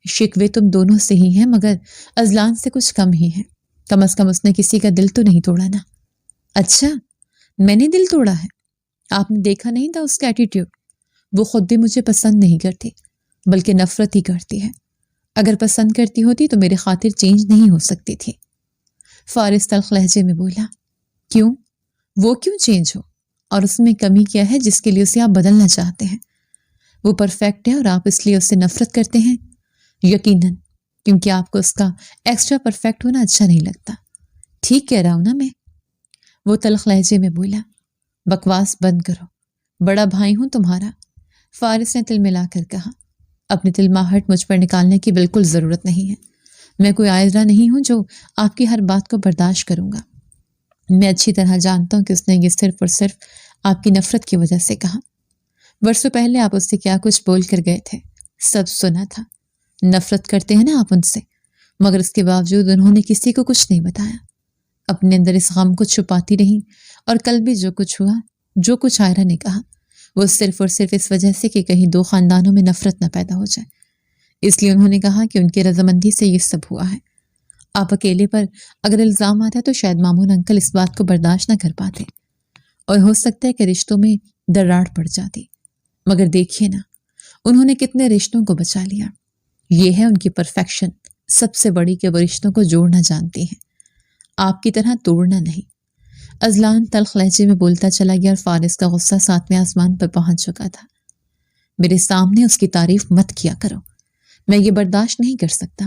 Speaker 1: شکوے تم دونوں سے ہی ہیں، مگر ازلان سے کچھ کم ہی ہیں۔ کم از کم اس نے کسی کا دل تو نہیں توڑا نا۔ اچھا، میں نے دل توڑا ہے؟ آپ نے دیکھا نہیں تھا اس کا ایٹیٹیوڈ؟ وہ خود بھی مجھے پسند نہیں کرتی، بلکہ نفرت ہی کرتی ہے۔ اگر پسند کرتی ہوتی تو میرے خاطر چینج نہیں ہو سکتی تھی۔ فارس تلخ لہجے میں بولا۔ کیوں؟ وہ کیوں چینج ہو؟ اور اس میں کمی کیا ہے جس کے لیے اسے آپ بدلنا چاہتے ہیں؟ وہ پرفیکٹ ہے اور آپ اس لیے اس سے نفرت کرتے ہیں؟ یقیناً، کیونکہ آپ کو اس کا ایکسٹرا پرفیکٹ ہونا اچھا نہیں لگتا۔ ٹھیک کہہ رہا ہوں نا میں؟ وہ تلخ لہجے میں بولا۔ بکواس بند کرو، بڑا بھائی ہوں تمہارا، فارس نے تل ملا کر کہا۔ اپنی تلماہٹ مجھ پر نکالنے کی بالکل ضرورت نہیں ہے۔ میں کوئی آئذہ نہیں ہوں جو آپ کی ہر بات کو برداشت کروں گا۔ میں اچھی طرح جانتا ہوں کہ اس نے یہ صرف اور صرف آپ کی نفرت کی وجہ سے کہا۔ برسوں پہلے آپ اس سے کیا کچھ بول کر گئے تھے، سب سنا تھا۔ نفرت کرتے ہیں نا آپ ان سے، مگر اس کے باوجود انہوں نے کسی کو کچھ نہیں بتایا۔ اپنے اندر اس غم کو چھپاتی رہی، اور کل بھی جو کچھ ہوا، جو کچھ عائرہ نے کہا، وہ صرف اور صرف اس وجہ سے کہ کہیں 2 خاندانوں میں نفرت نہ پیدا ہو جائے۔ اس لیے انہوں نے کہا کہ ان کی رضامندی سے یہ سب ہوا ہے۔ آپ اکیلے پر اگر الزام آتا تو شاید مامون انکل اس بات کو برداشت نہ کر پاتے، اور ہو سکتا ہے کہ رشتوں میں دراڑ پڑ جاتی۔ مگر دیکھیے نا، انہوں نے کتنے رشتوں کو بچا لیا۔ یہ ہے ان کی پرفیکشن، سب سے بڑی کہ وہ رشتوں کو جوڑنا جانتی ہیں، آپ کی طرح توڑنا نہیں۔ ازلان تلخ لہجے میں بولتا چلا گیا، اور فارس کا غصہ 7ویں آسمان پر پہنچ چکا تھا۔ میرے سامنے اس کی تعریف مت کیا کرو، میں یہ برداشت نہیں کر سکتا۔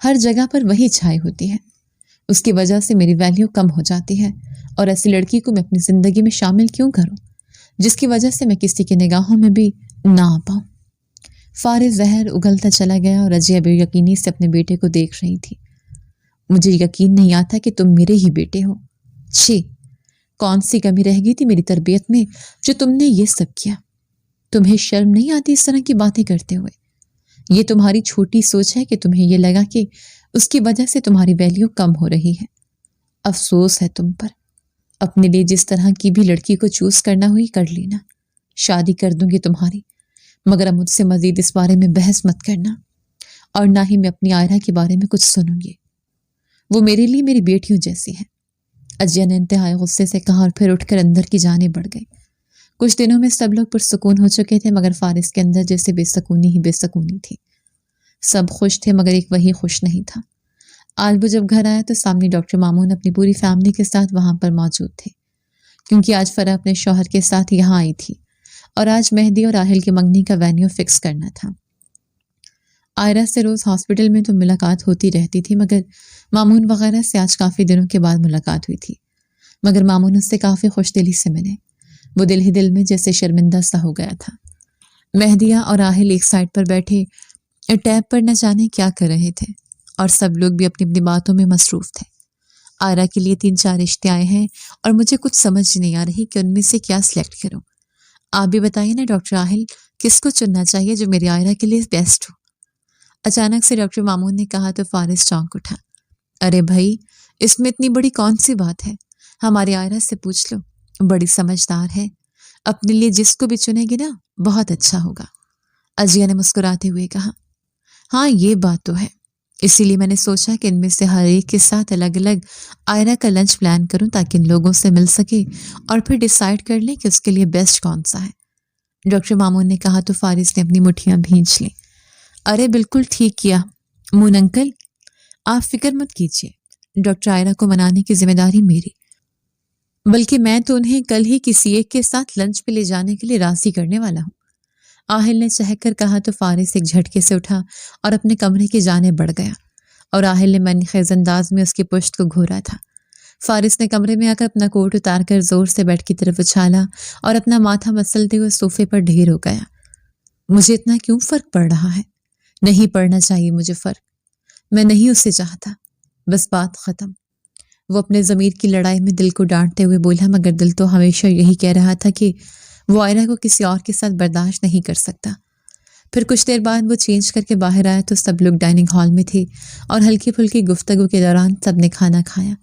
Speaker 1: ہر جگہ پر وہی چھائی ہوتی ہے، اس کی وجہ سے میری ویلیو کم ہو جاتی ہے، اور ایسی لڑکی کو میں اپنی زندگی میں شامل کیوں کروں جس کی وجہ سے میں کسی کی نگاہوں میں بھی نہ آ پاؤں۔ فارس زہر اگلتا چلا گیا، اور عجیب بے یقینی سے اپنے بیٹے کو دیکھ رہی تھی۔ مجھے یقین نہیں آتا کہ تم میرے ہی بیٹے ہو۔ چھی، کون سی کمی رہ گئی تھی میری تربیت میں جو تم نے یہ سب کیا؟ تمہیں شرم نہیں آتی اس طرح کی باتیں کرتے ہوئے؟ یہ تمہاری چھوٹی سوچ ہے کہ تمہیں یہ لگا کہ اس کی وجہ سے تمہاری ویلیو کم ہو رہی ہے۔ افسوس ہے تم پر۔ اپنے لیے جس طرح کی بھی لڑکی کو چوز کرنا ہوئی کر لینا، شادی کر دوں گی تمہاری، مگر اب مجھ سے مزید اس بارے میں بحث مت کرنا، اور نہ ہی میں اپنی عائرہ کے بارے میں کچھ سنوں گی۔ وہ میرے لیے میری بیٹیوں جیسی ہے، عجیہ نے انتہائی غصے سے کہا، اور پھر اٹھ کر اندر کی جانب بڑھ گئی۔ کچھ دنوں میں سب لوگ پرسکون ہو چکے تھے، مگر فارس کے اندر جیسے بے سکونی ہی بے سکونی تھی۔ سب خوش تھے مگر ایک وہی خوش نہیں تھا۔ آج وہ جب گھر آیا تو سامنے ڈاکٹر مامون اپنی پوری فیملی کے ساتھ وہاں پر موجود تھے، کیونکہ آج فرح اپنے شوہر کے ساتھ یہاں آئی تھی، اور آج مہدی اور راحل کی منگنی کا وینیو فکس کرنا تھا۔ عائرہ سے روز ہاسپٹل میں تو ملاقات ہوتی رہتی تھی، مگر مامون وغیرہ سے آج کافی دنوں کے بعد ملاقات ہوئی تھی۔ مگر مامون اس سے کافی خوش دلی سے ملے، وہ دل ہی دل میں جیسے شرمندہ سا ہو گیا تھا۔ مہدیہ اور راحل ایک سائڈ پر بیٹھے ٹیب پر نہ جانے کیا کر رہے تھے، اور سب لوگ بھی اپنی اپنی باتوں میں مصروف تھے۔ آئرہ کے لیے 3-4 رشتے آئے ہیں اور مجھے کچھ سمجھ نہیں آ رہی کہ ان میں سے کیا سلیکٹ کروں۔ آپ بھی بتائیے نا ڈاکٹر راحل، کس کو چننا چاہیے جو میری آئرہ کے لیے بیسٹ ہو؟ اچانک سے ڈاکٹر مامون نے کہا تو فارس چونک اٹھا۔ ارے بھائی، اس میں اتنی بڑی کون سی بات ہے؟ ہماری آئرہ سے پوچھ لو، بڑی سمجھدار ہے، اپنے لیے جس کو بھی چنے گی نا بہت اچھا ہوگا۔ اجیا نے مسکراتے ہوئے کہا، ہاں یہ بات تو ہے، اسی لیے میں نے سوچا کہ ان میں سے ہر ایک کے ساتھ الگ الگ آئرہ کا لنچ پلان کروں تاکہ ان لوگوں سے مل سکے اور پھر ڈیسائیڈ کر لیں کہ اس کے لیے بیسٹ کون سا ہے۔ ڈاکٹر مامون نے کہا تو فارس نے اپنی مٹھیاں بھینچ لیں۔ ارے بالکل ٹھیک کیا مون انکل، آپ فکر مت کیجیے، ڈاکٹر آئرہ کو منانے کی ذمہ داری میری، بلکہ میں تو انہیں کل ہی کسی ایک کے ساتھ لنچ پہ لے جانے کے لیے راضی کرنے والا ہوں۔ آہل نے چہک کر کہا تو فارس ایک جھٹکے سے اٹھا اور اپنے کمرے کی جانب بڑھ گیا، اور آہل نے من خیز انداز میں اس کی پشت کو گھورا تھا۔ فارس نے کمرے میں آ کر اپنا کوٹ اتار کر زور سے بیڈ کی طرف اچھالا اور اپنا ماتھا مسلتے ہوئے صوفے پر ڈھیر ہو گیا۔ مجھے اتنا کیوں فرق پڑ رہا ہے؟ نہیں پڑنا چاہیے مجھے فرق، میں نہیں اسے چاہتا، بس بات ختم۔ وہ اپنے ضمیر کی لڑائی میں دل کو ڈانٹتے ہوئے بولا، مگر دل تو ہمیشہ یہی کہہ رہا تھا کہ وہ آئرہ کو کسی اور کے ساتھ برداشت نہیں کر سکتا۔ پھر کچھ دیر بعد وہ چینج کر کے باہر آیا تو سب لوگ ڈائننگ ہال میں تھے اور ہلکی پھلکی گفتگو کے دوران سب نے کھانا کھایا۔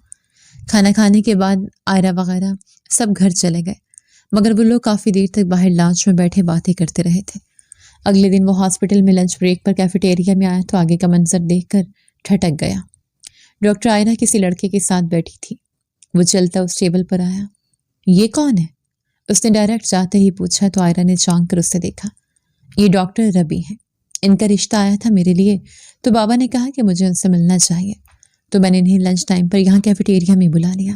Speaker 1: کھانا کھانے کے بعد آئرہ وغیرہ سب گھر چلے گئے، مگر وہ لوگ کافی دیر تک باہر لاؤنج میں بیٹھے باتیں کرتے رہے تھے۔ اگلے دن وہ ہاسپٹل میں لنچ بریک پر کیفیٹیریا میں آیا تو آگے کا منظر دیکھ کر ٹھٹک گیا۔ ڈاکٹر آئرہ کسی لڑکے کے ساتھ بیٹھی تھی۔ وہ چلتا اس ٹیبل پر آیا۔ یہ کون ہے؟ اس نے ڈائریکٹ جاتے ہی پوچھا تو آئرہ نے چونک کر اسے دیکھا۔ یہ ڈاکٹر ربی ہیں، ان کا رشتہ آیا تھا میرے لیے، تو بابا نے کہا کہ مجھے ان سے ملنا چاہیے، تو میں نے انہیں لنچ ٹائم پر یہاں کیفیٹیریا میں بلا لیا۔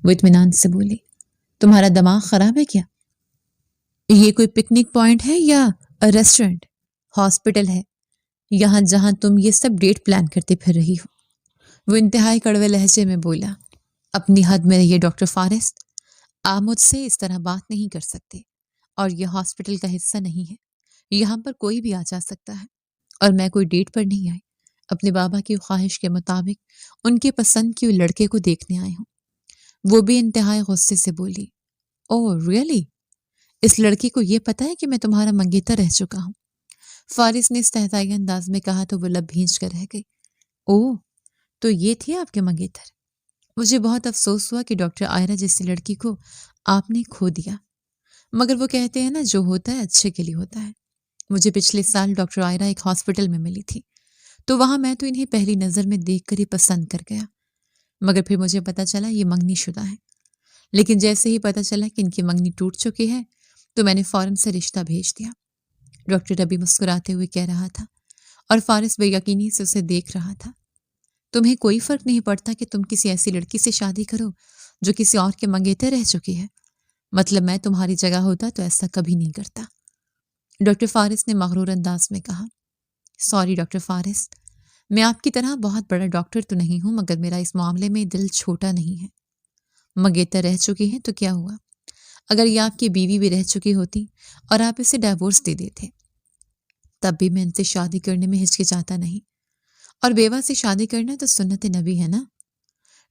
Speaker 1: وہ اطمینان سے بولی، تمہارا دماغ خراب ہے کیا؟ یہ کوئی پکنک پوائنٹ ہے یا ریسٹورنٹ؟ ہاسپٹل ہے یہاں جہاں تم یہ سب ڈیٹ پلان کرتے پھر رہی ہو۔ وہ انتہائی کڑوے لہجے میں بولا، اپنی حد میں رہیے ڈاکٹر فارس، آپ مجھ سے اس طرح بات نہیں کر سکتے، اور یہ ہاسپٹل کا حصہ نہیں ہے، یہاں پر کوئی بھی آ جا سکتا ہے، اور میں کوئی ڈیٹ پر نہیں آئی، اپنے بابا کی خواہش کے مطابق ان کے پسند کے لڑکے کو دیکھنے آئی ہوں۔ وہ بھی انتہائی غصے سے بولی، اوہ ریئلی؟ اس لڑکی کو یہ پتا ہے کہ میں تمہارا منگیتر رہ چکا ہوں؟ فارس نے استہزائی انداز میں کہا تو وہ لب بھینچ کر رہ گئی۔ اوہ، تو یہ تھی آپ کے منگیتر؟ مجھے بہت افسوس ہوا کہ ڈاکٹر آئرہ جیسی لڑکی کو آپ نے کھو دیا، مگر وہ کہتے ہیں نا جو ہوتا ہے اچھے کے لیے ہوتا ہے۔ مجھے پچھلے سال ڈاکٹر آئرہ ایک ہاسپٹل میں ملی تھی، تو وہاں میں تو انہیں پہلی نظر میں دیکھ کر ہی پسند کر گیا، مگر پھر مجھے پتا چلا یہ منگنی شدہ ہے، لیکن جیسے ہی پتا چلا کہ ان کی منگنی ٹوٹ چکی ہے تو میں نے فوراً سے رشتہ بھیج دیا۔ ڈاکٹر ربی مسکراتے ہوئے کہہ رہا تھا، اور فارس بے یقینی سے اسے دیکھ رہا تھا۔ تمہیں کوئی فرق نہیں پڑتا کہ تم کسی ایسی لڑکی سے شادی کرو جو کسی اور کے منگیتے رہ چکی ہے؟ مطلب میں تمہاری جگہ ہوتا تو ایسا کبھی نہیں کرتا۔ ڈاکٹر فارس نے مغرور انداز میں کہا، سوری ڈاکٹر فارس، میں آپ کی طرح بہت بڑا ڈاکٹر تو نہیں ہوں، مگر میرا اس معاملے میں دل چھوٹا نہیں ہے۔ منگیتر رہ چکی ہے تو کیا ہوا؟ اگر یہ آپ کی بیوی بھی رہ چکی ہوتی اور آپ اسے ڈائیورس دے دیتے تب بھی میں ان سے شادی کرنے میں ہچکچاتا نہیں، اور بیوہ سے شادی کرنا تو سنت نبی ہے نا۔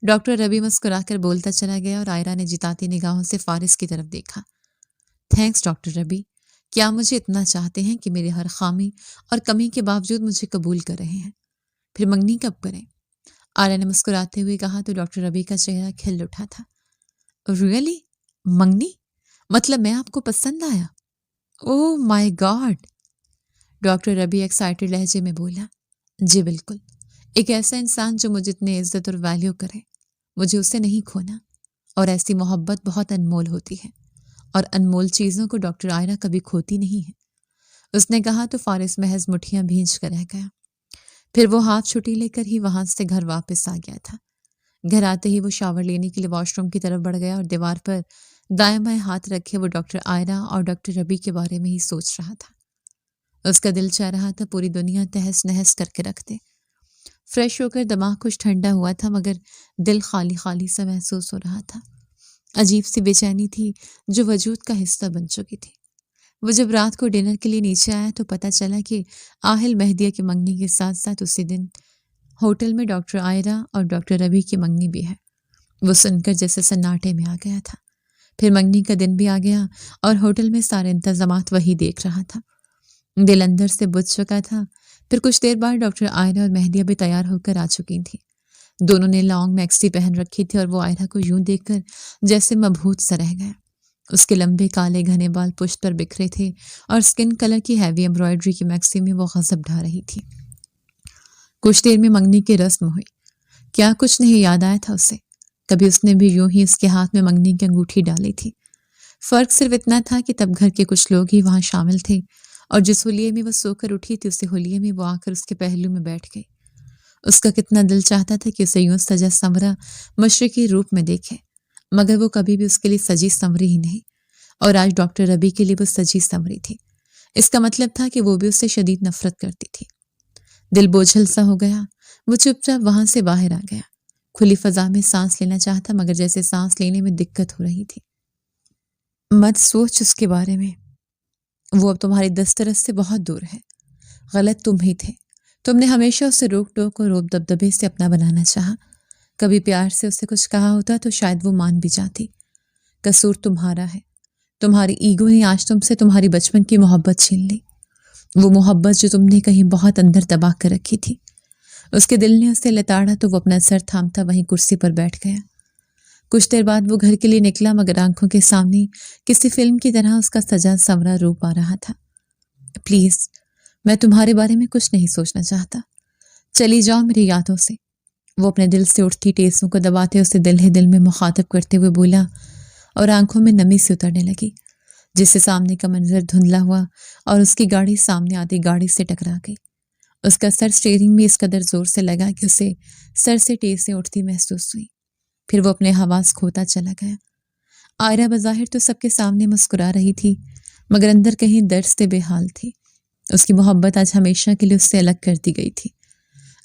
Speaker 1: ڈاکٹر ربی مسکرا کر بولتا چلا گیا اور آئرہ نے جتاتی نگاہوں سے فارس کی طرف دیکھا۔ تھینکس ڈاکٹر ربی، کیا مجھے اتنا چاہتے ہیں کہ میرے ہر خامی اور کمی کے باوجود مجھے قبول کر رہے ہیں؟ پھر منگنی کب کریں؟ آئرہ نے مسکراتے ہوئے کہا تو ڈاکٹر ربی کا چہرہ کھل اٹھا تھا۔ ریئلی؟ منگنی؟ مطلب میں آپ کو پسند آیا؟ اوہ مائی گاڈ! ڈاکٹر ربی ایکسائٹڈ لہجے میں بولا، جی بالکل، ایک ایسا انسان جو مجھے اتنے عزت اور ویلیو کرے، مجھے اسے نہیں کھونا، اور ایسی محبت بہت انمول ہوتی ہے، اور انمول چیزوں کو ڈاکٹر آئرہ کبھی کھوتی نہیں ہے۔ اس نے کہا تو فارس محض مٹھیاں بھینچ کر رہ گیا۔ پھر وہ ہاتھ چھٹی لے کر ہی وہاں سے گھر واپس آ گیا تھا۔ گھر آتے ہی وہ شاور لینے کے لیے واش روم کی طرف بڑھ گیا اور دیوار پر دائیں بائیں ہاتھ رکھے وہ ڈاکٹر آئرہ اور ڈاکٹر ربی کے بارے میں ہی سوچ رہا تھا۔ اس کا دل چاہ رہا تھا پوری دنیا تہس نہس کر کے رکھ دے۔ فریش ہو کر دماغ کچھ ٹھنڈا ہوا تھا، مگر دل خالی خالی سا محسوس ہو رہا تھا۔ عجیب سی بے چینی تھی جو وجود کا حصہ بن چکی تھی۔ وہ جب رات کو ڈنر کے لیے نیچے آیا تو پتہ چلا کہ آہل مہدیہ کی منگنی کے ساتھ ساتھ اسی دن ہوٹل میں ڈاکٹر عائرہ اور ڈاکٹر ربی کی منگنی بھی ہے۔ وہ سن کر جیسے سناٹے میں آ گیا تھا۔ پھر منگنی کا دن بھی آ گیا اور ہوٹل میں سارے انتظامات وہی دیکھ رہا تھا۔ دل اندر سے بجھ چکا تھا۔ پھر کچھ دیر بعد ڈاکٹر عائرہ اور مہدیہ بھی تیار ہو کر آ چکی تھیں۔ دونوں نے لانگ میکسی پہن رکھی تھی اور وہ عائرہ کو یوں دیکھ کر جیسے مبہوت سا رہ گیا۔ اس کے لمبے کالے گھنے بال پشت پر بکھرے تھے اور اسکن کلر کی ہیوی ایمبرائڈری کی میکسی میں وہ غضب ڈھا رہی تھی۔ کچھ دیر میں منگنی کی رسم ہوئی۔ کیا کچھ نہیں یاد آیا تھا اسے؟ کبھی اس نے بھی یوں ہی اس کے ہاتھ میں منگنی کی انگوٹھی ڈالی تھی۔ فرق صرف اتنا تھا کہ تب گھر کے کچھ لوگ ہی وہاں شامل تھے اور جس حلیے میں وہ سو کر اٹھی تھی اسی حلیے میں وہ آ کر اس کے پہلو میں بیٹھ گئی۔ اس کا کتنا دل چاہتا تھا کہ اسے یوں سجا سنورا مشرقی روپ میں دیکھے، مگر وہ کبھی بھی اس کے لیے سجی سنوری ہی نہیں، اور آج ڈاکٹر ربی کے لیے وہ سجی سنوری تھی۔ اس کا مطلب تھا کہ وہ بھی اس سے شدید نفرت کرتی تھی۔ دل بوجھل سا ہو گیا۔ وہ چپ چاپ وہاں سے باہر آ گیا۔ کھلی فضا میں سانس لینا چاہتا مگر جیسے سانس لینے میں دقت ہو رہی تھی۔ مت سوچ اس کے بارے میں، وہ اب تمہاری دسترس سے بہت دور ہے۔ غلط تم ہی تھے۔ تم نے ہمیشہ اسے روک ٹوک اور روب دبدبے سے اپنا بنانا چاہا۔ کبھی پیار سے اسے کچھ کہا ہوتا تو شاید وہ مان بھی جاتی۔ قصور تمہارا ہے۔ تمہاری ایگو نے آج تم سے تمہاری بچپن کی محبت چھین لی، وہ محبت جو تم نے کہیں بہت اندر دبا کر رکھی تھی۔ اس کے دل نے اسے لتاڑا تو وہ اپنا سر تھامتا وہیں کرسی پر بیٹھ گیا۔ کچھ دیر بعد وہ گھر کے لیے نکلا مگر آنکھوں کے سامنے کسی فلم کی طرح اس کا سجا سنورا روپ آ رہا تھا۔ پلیز، میں تمہارے بارے میں کچھ نہیں سوچنا چاہتا، چلی جاؤ میری یادوں سے۔ وہ اپنے دل سے اٹھتی ٹیسوں کو دباتے اسے دل ہی دل میں مخاطب کرتے ہوئے بولا اور آنکھوں میں نمی سے اترنے لگی، جس سے سامنے کا منظر دھندلا ہوا اور اس کی گاڑی سامنے آتی گاڑی سے ٹکرا گئی۔ اس کا سر اسٹیئرنگ میں اس قدر زور سے لگا کہ اسے سر سے ٹیسیں اٹھتی محسوس ہوئی۔ پھر وہ اپنے حواس کھوتا چلا گیا۔ عائرہ بظاہر تو سب کے سامنے مسکرا رہی تھی مگر اندر کہیں درد سے بے حال تھی۔ اس کی محبت آج ہمیشہ کے لیے اس سے الگ کر دی گئی تھی۔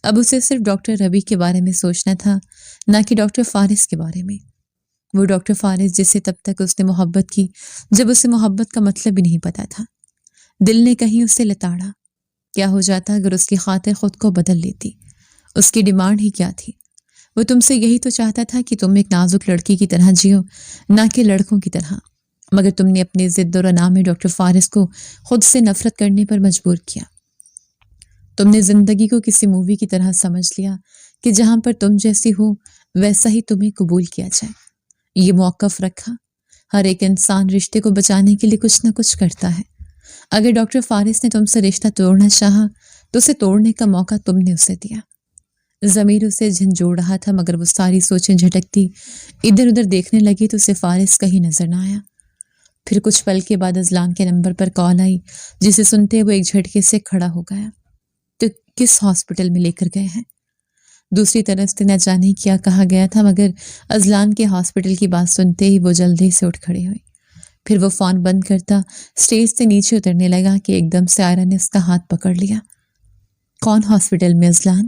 Speaker 1: اب اسے صرف ڈاکٹر ربی کے بارے میں سوچنا تھا، نہ کہ ڈاکٹر فارس کے بارے میں۔ وہ ڈاکٹر فارس جس سے تب تک اس نے محبت کی جب اسے محبت کا مطلب بھی نہیں پتا تھا۔ دل نے کہیں اسے لتاڑا۔ کیا ہو جاتا اگر اس کی خاطر خود کو بدل لیتی؟ اس کی ڈیمانڈ ہی کیا تھی؟ وہ تم سے یہی تو چاہتا تھا کہ تم ایک نازک لڑکی کی طرح جیو، نہ کہ لڑکوں کی طرح، مگر تم نے اپنی ضد اور انا میں ڈاکٹر فارس کو خود سے نفرت کرنے پر مجبور کیا۔ تم نے زندگی کو کسی مووی کی طرح سمجھ لیا کہ جہاں پر تم جیسی ہو ویسا ہی تمہیں قبول کیا جائے۔ یہ موقف رکھا۔ ہر ایک انسان رشتے کو بچانے کے لیے کچھ نہ کچھ کرتا ہے۔ اگر ڈاکٹر فارس نے تم سے رشتہ توڑنا چاہا تو اسے توڑنے کا موقع تم نے اسے دیا۔ ضمیر اسے جھنجھوڑ رہا تھا مگر وہ ساری سوچیں جھٹکتی ادھر ادھر دیکھنے لگی تو اسے فارس کہیں نظر نہ آیا۔ پھر کچھ پل کے بعد اذلان کے نمبر پر کال آئی جسے سنتے وہ ایک جھٹکے سے کھڑا ہو گیا۔ تو کس ہاسپٹل میں لے کر گئے ہیں؟ دوسری طرف سے نہ جانے کیا کہا گیا تھا مگر اذلان کے ہاسپٹل کی بات سنتے ہی وہ جلدی سے اٹھ کھڑی ہوئی۔ پھر وہ فون بند کرتا اسٹیج سے نیچے اترنے لگا کہ ایک دم سے عائرہ نے اس کا ہاتھ پکڑ لیا۔ کون ہاسپٹل میں اذلان؟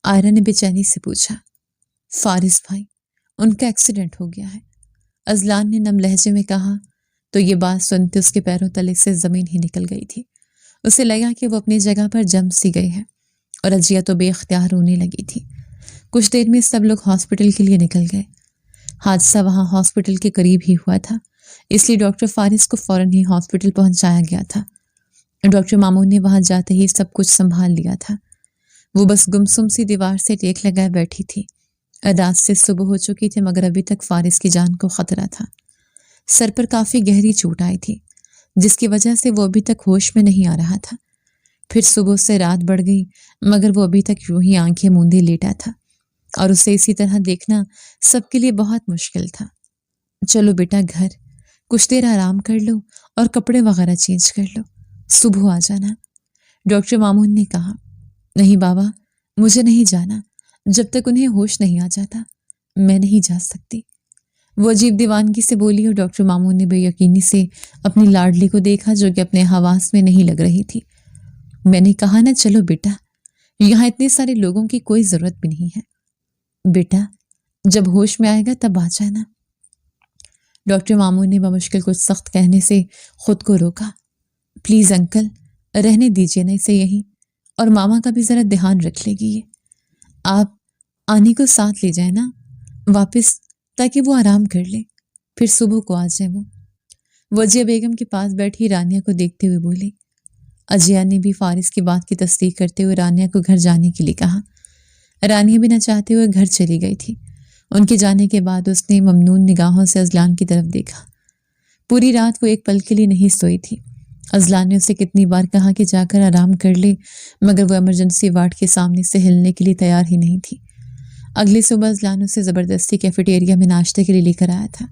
Speaker 1: عائرہ نے بے چینی سے پوچھا۔ فارس بھائی، ان کا ایکسیڈنٹ ہو گیا ہے، اذلان نے نم لہجے میں کہا تو یہ بات سنتے اس کے پیروں تلے سے زمین ہی نکل گئی تھی۔ اسے لگا کہ وہ اپنی جگہ پر جم سی گئی ہے اور اجیا تو بے اختیار رونے لگی تھی۔ کچھ دیر میں سب لوگ ہاسپٹل کے لیے نکل گئے۔ حادثہ وہاں ہاسپٹل کے قریب ہی ہوا تھا، اس لیے ڈاکٹر فارس کو فوراً ہی ہاسپٹل پہنچایا گیا تھا۔ ڈاکٹر مامون نے وہاں جاتے ہی سب کچھ سنبھال لیا تھا۔ وہ بس گمسم سی دیوار سے ٹیک لگائے بیٹھی تھی۔ رات سے صبح ہو چکی تھی مگر ابھی تک فارس کی جان کو خطرہ تھا۔ سر پر کافی گہری چوٹ آئی تھی جس کی وجہ سے وہ ابھی تک ہوش میں نہیں آ رہا تھا۔ پھر صبح سے رات بڑھ گئی مگر وہ ابھی تک یوں ہی آنکھیں موندے لیٹا تھا اور اسے اسی طرح دیکھنا سب کے لیے بہت مشکل تھا۔ چلو بیٹا گھر، کچھ دیر آرام کر لو اور کپڑے وغیرہ چینج کر لو، صبح آ جانا، ڈاکٹر مامون نے کہا۔ نہیں بابا، مجھے نہیں جانا، جب تک انہیں ہوش نہیں آ جاتا میں نہیں جا سکتی، وہ عجیب دیوانگی سے بولی اور ڈاکٹر مامون نے بے یقینی سے اپنی لاڈلی کو دیکھا جو کہ اپنے حواس میں نہیں لگ رہی تھی۔ میں نے کہا نا چلو بیٹا، یہاں اتنے سارے لوگوں کی کوئی ضرورت بھی نہیں ہے، بیٹا جب ہوش میں آئے گا تب آ جانا۔ ڈاکٹر مامون نے بمشکل کچھ سخت کہنے سے خود کو روکا۔ پلیز انکل، رہنے دیجیے نا اسے یہیں، اور ماما کا بھی ذرا دھیان رکھ لے گی یہ۔ آپ آنے کو ساتھ لے جائیں نا واپس، تاکہ وہ آرام کر لے، پھر صبح کو آ جائے وہ اجیا بیگم کے پاس بیٹھی رانیہ کو دیکھتے ہوئے بولی۔ اجیا نے بھی فارس کی بات کی تصدیق کرتے ہوئے رانیہ کو گھر جانے کے لیے کہا۔ رانیہ بھی نہ چاہتے ہوئے گھر چلی گئی تھی۔ ان کے جانے کے بعد اس نے ممنون نگاہوں سے اذلان کی طرف دیکھا۔ پوری رات وہ ایک پل کے لیے نہیں سوئی تھی۔ اذلان نے اسے کتنی بار کہا کہ جا کر آرام کر لے، مگر وہ ایمرجنسی وارڈ کے سامنے سے ہلنے کے لیے تیار ہی نہیں تھی۔ اگلی صبح اذلان اسے زبردستی کیفیٹیریا میں ناشتے کے لیے لے کر آیا تھا۔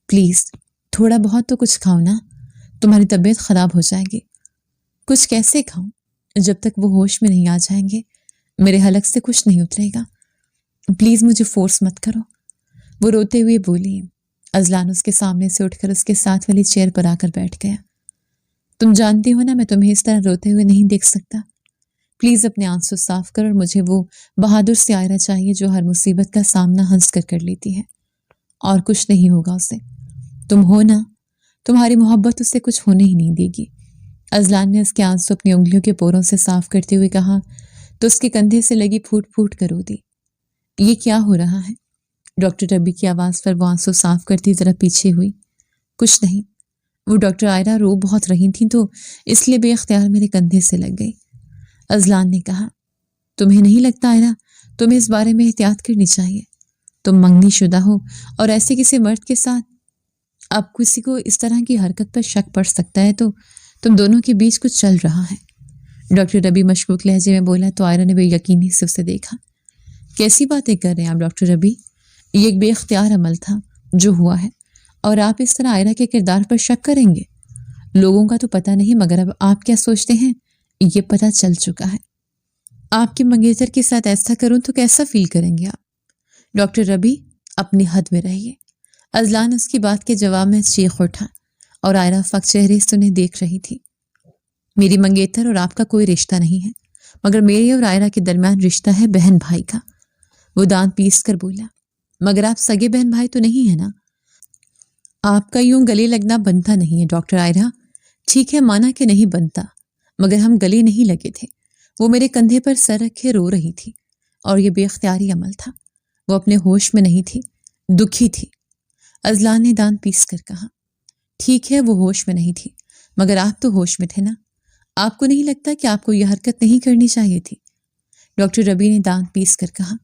Speaker 1: پلیز تھوڑا بہت تو کچھ کھاؤ نا، تمہاری طبیعت خراب ہو جائے گی۔ کچھ کیسے کھاؤں جب تک وہ ہوش میں نہیں آ جائیں گے؟ میرے حلق سے کچھ نہیں اترے گا، پلیز مجھے فورس مت کرو، وہ روتے ہوئے بولی۔ اذلان اس کے سامنے سے اٹھ کر اس کے ساتھ والی چیئر پر آ کر بیٹھ گیا۔ تم جانتی ہو نا میں تمہیں اس طرح روتے ہوئے نہیں دیکھ سکتا، پلیز اپنے آنسو صاف کر، اور مجھے وہ بہادر سی آئرہ چاہیے جو ہر مصیبت کا سامنا ہنس کر لیتی ہے، اور کچھ نہیں ہوگا اسے، تم ہو نا، تمہاری محبت اسے کچھ ہونے ہی نہیں دے گی۔ اذلان نے اس کے آنسو اپنی انگلیوں کے پوروں سے صاف کرتے ہوئے کہا تو اس کے کندھے سے لگی پھوٹ پھوٹ کر رو دی۔ یہ کیا ہو رہا ہے؟ ڈاکٹر ربی کی آواز پر وہ آنسو صاف کرتی ذرا پیچھے ہوئی۔ کچھ نہیں، وہ ڈاکٹر آئرہ رو بہت رہی تھیں تو اس لیے بے اختیار میرے کندھے سے لگ گئی۔ اذلان نے کہا، تمہیں نہیں لگتا آئرہ تمہیں اس بارے میں احتیاط کرنی چاہیے؟ تم منگنی شدہ ہو اور ایسے کسی مرد کے ساتھ، اب کسی کو اس طرح کی حرکت پر شک پڑ سکتا ہے تو تم دونوں کے بیچ کچھ چل رہا ہے۔ ڈاکٹر ربی مشکوک لہجے میں بولا تو آئرہ نے بے یقینی سے اسے دیکھا۔ کیسی باتیں کر رہے ہیں آپ ڈاکٹر ربی؟ یہ ایک بے اختیار عمل تھا جو ہوا ہے، اور آپ اس طرح آئرہ کے کردار پر شک کریں گے؟ لوگوں کا تو پتہ نہیں، مگر اب آپ کیا سوچتے ہیں یہ پتہ چل چکا ہے۔ آپ کے منگیتر کے ساتھ ایسا کروں تو کیسا فیل کریں گے آپ؟ ڈاکٹر ربی اپنی حد میں رہیے۔ اذلان اس کی بات کے جواب میں چیخ اٹھا، اور آئرہ فق چہرے سے انہیں دیکھ رہی تھی۔ میری منگیتر اور آپ کا کوئی رشتہ نہیں ہے، مگر میرے اور آئرہ کے درمیان رشتہ ہے بہن بھائی کا، وہ دانت پیس کر بولا۔ مگر آپ سگے بہن بھائی تو نہیں ہیں نا؟ آپ کا یوں گلے لگنا بنتا نہیں ہے ڈاکٹر آئرہ۔ ٹھیک ہے مانا کہ نہیں بنتا، مگر ہم گلے نہیں لگے تھے۔ وہ میرے کندھے پر سر رکھے رو رہی تھی، اور یہ بے اختیاری عمل تھا، وہ اپنے ہوش میں نہیں تھی، دکھی تھی۔ اذلان نے دانت پیس کر کہا، ٹھیک ہے وہ ہوش میں نہیں تھی، مگر آپ تو ہوش میں تھے نا؟ آپ کو نہیں لگتا کہ آپ کو یہ حرکت نہیں کرنی چاہیے تھی؟ ڈاکٹر ربی نے دانت پیس کر کہا،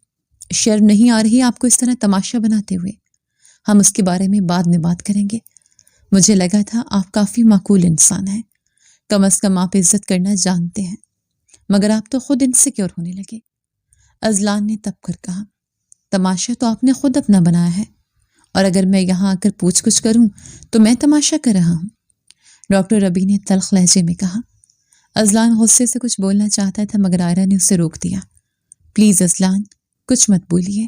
Speaker 1: شرم نہیں آ رہی آپ کو اس طرح تماشا بناتے ہوئے؟ ہم اس کے بارے میں بعد میں بات کریں گے۔ مجھے لگا تھا آپ کافی معقول انسان ہیں، کم از کم آپ عزت کرنا جانتے ہیں، مگر آپ تو خود انسیکیور ہونے لگے۔ اذلان نے تب کر کہا، تماشا تو آپ نے خود اپنا بنایا ہے، اور اگر میں یہاں آ کر پوچھ کچھ کروں تو میں تماشا کر رہا ہوں؟ ڈاکٹر ربی نے تلخ لہجے میں کہا۔ اذلان غصے سے کچھ بولنا چاہتا تھا، مگر آئرہ نے اسے روک دیا۔ پلیز اذلان کچھ مت بولیے،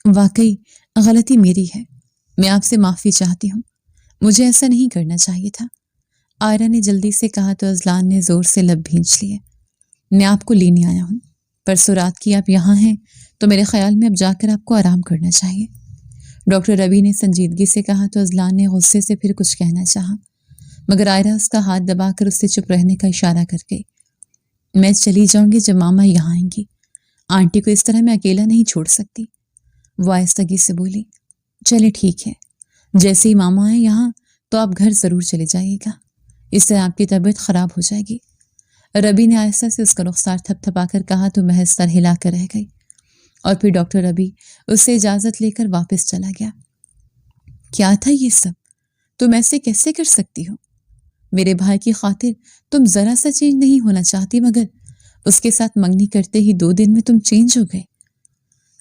Speaker 1: واقعی غلطی میری ہے، میں آپ سے معافی چاہتی ہوں، مجھے ایسا نہیں کرنا چاہیے تھا، آئرہ نے جلدی سے کہا تو اذلان نے زور سے لب بھینچ لیے۔ میں آپ کو لینے آیا ہوں، پرسوں رات کی آپ یہاں ہیں تو میرے خیال میں اب جا کر آپ کو آرام کرنا چاہیے، ڈاکٹر ربی نے سنجیدگی سے کہا تو اذلان نے غصے سے پھر کچھ کہنا چاہا، مگر آئرہ اس کا ہاتھ دبا کر اس سے چپ رہنے کا اشارہ کر گئی۔ میں چلی جاؤں گی جب ماما یہاں آئیں گی، آنٹی کو اس طرح میں اکیلا نہیں چھوڑ سکتی، وہ آہستگی سے بولی۔ چلے ٹھیک ہے، جیسے ہی ماما آئے یہاں تو آپ گھر ضرور چلے جائیے گا، اس سے آپ کی طبیعت خراب ہو جائے گی۔ ربی نے آہستہ سے اس کا رخسار تھپ تھپا کر کہا تو محض سر ہلا کر رہ گئی، اور پھر ڈاکٹر ربی اس سے اجازت لے کر واپس چلا گیا۔ کیا تھا یہ سب؟ تم ایسے کیسے کر سکتی ہو؟ میرے بھائی کی خاطر تم ذرا سا چینج نہیں ہونا چاہتی، مگر اس کے ساتھ منگنی کرتے ہی 2 دن میں تم چینج ہو گئے۔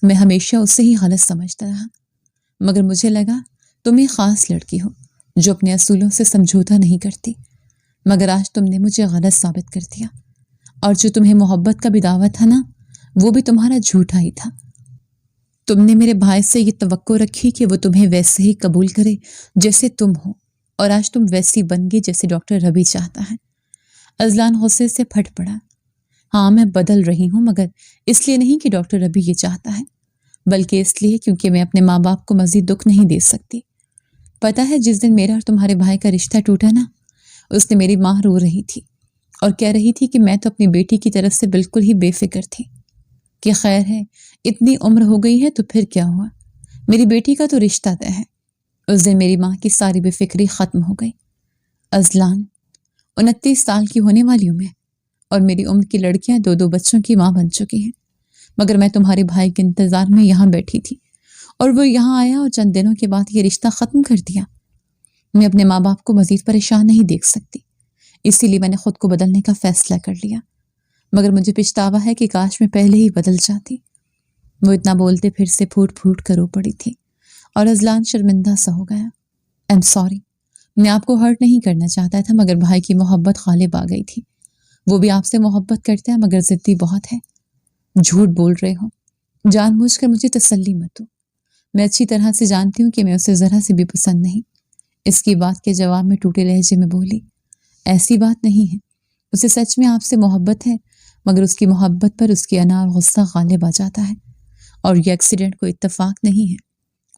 Speaker 1: میں ہمیشہ اسے ہی غلط سمجھتا رہا، مگر مجھے لگا تم ایک خاص لڑکی ہو جو اپنے اصولوں سے سمجھوتا نہیں کرتی، مگر آج تم نے مجھے غلط ثابت کر دیا، اور جو تمہیں محبت کا بھی دعویٰ تھا نا، وہ بھی تمہارا جھوٹا ہی تھا۔ تم نے میرے بھائی سے یہ توقع رکھی کہ وہ تمہیں ویسے ہی قبول کرے جیسے تم ہو، اور آج تم ویسی بن گئی جیسے ڈاکٹر ربی چاہتا ہے۔ اذلان غصے سے پھٹ پڑا۔ ہاں میں بدل رہی ہوں، مگر اس لیے نہیں کہ ڈاکٹر ربی یہ چاہتا ہے، بلکہ اس لیے کیونکہ میں اپنے ماں باپ کو مزید دکھ نہیں دے سکتی۔ پتہ ہے جس دن میرا اور تمہارے بھائی کا رشتہ ٹوٹا نا، اس نے میری ماں رو رہی تھی اور کہہ رہی تھی کہ میں تو اپنی بیٹی کی طرف سے بالکل ہی بے فکر تھی۔ کہ خیر ہے، اتنی عمر ہو گئی ہے تو پھر کیا ہوا، میری بیٹی کا تو رشتہ طے ہے۔ اس دن میری ماں کی ساری بے فکری ختم ہو گئی۔ ازلان، 29 سال کی ہونے والی ہوں میں، اور میری عمر کی لڑکیاں 2 بچوں کی ماں بن چکی ہیں، مگر میں تمہارے بھائی کے انتظار میں یہاں بیٹھی تھی اور وہ یہاں آیا اور چند دنوں کے بعد یہ رشتہ ختم کر دیا۔ میں اپنے ماں باپ کو مزید پریشان نہیں دیکھ سکتی، اسی لیے میں نے خود کو بدلنے کا فیصلہ کر لیا، مگر مجھے پچھتاوا ہے کہ کاش میں پہلے ہی بدل جاتی۔ وہ اتنا بولتے پھر سے پھوٹ پھوٹ کر رو پڑی تھی اور ازلان شرمندہ سا ہو گیا۔ I'm sorry، میں آپ کو ہرٹ نہیں کرنا چاہتا تھا، مگر بھائی کی محبت غالب آ گئی تھی۔ وہ بھی آپ سے محبت کرتے ہیں مگر ضدی بہت ہے۔ جھوٹ بول رہے ہو، جان بوجھ کر مجھے تسلی مت دو۔ میں اچھی طرح سے جانتی ہوں کہ میں اسے ذرا سے بھی پسند نہیں۔ اس کی بات کے جواب میں ٹوٹے لہجے میں بولی، ایسی بات نہیں ہے، اسے سچ میں آپ سے محبت ہے، مگر اس کی محبت پر اس کی انا اور غصہ غالب آ جاتا ہے، اور یہ ایکسیڈنٹ کوئی اتفاق نہیں ہے۔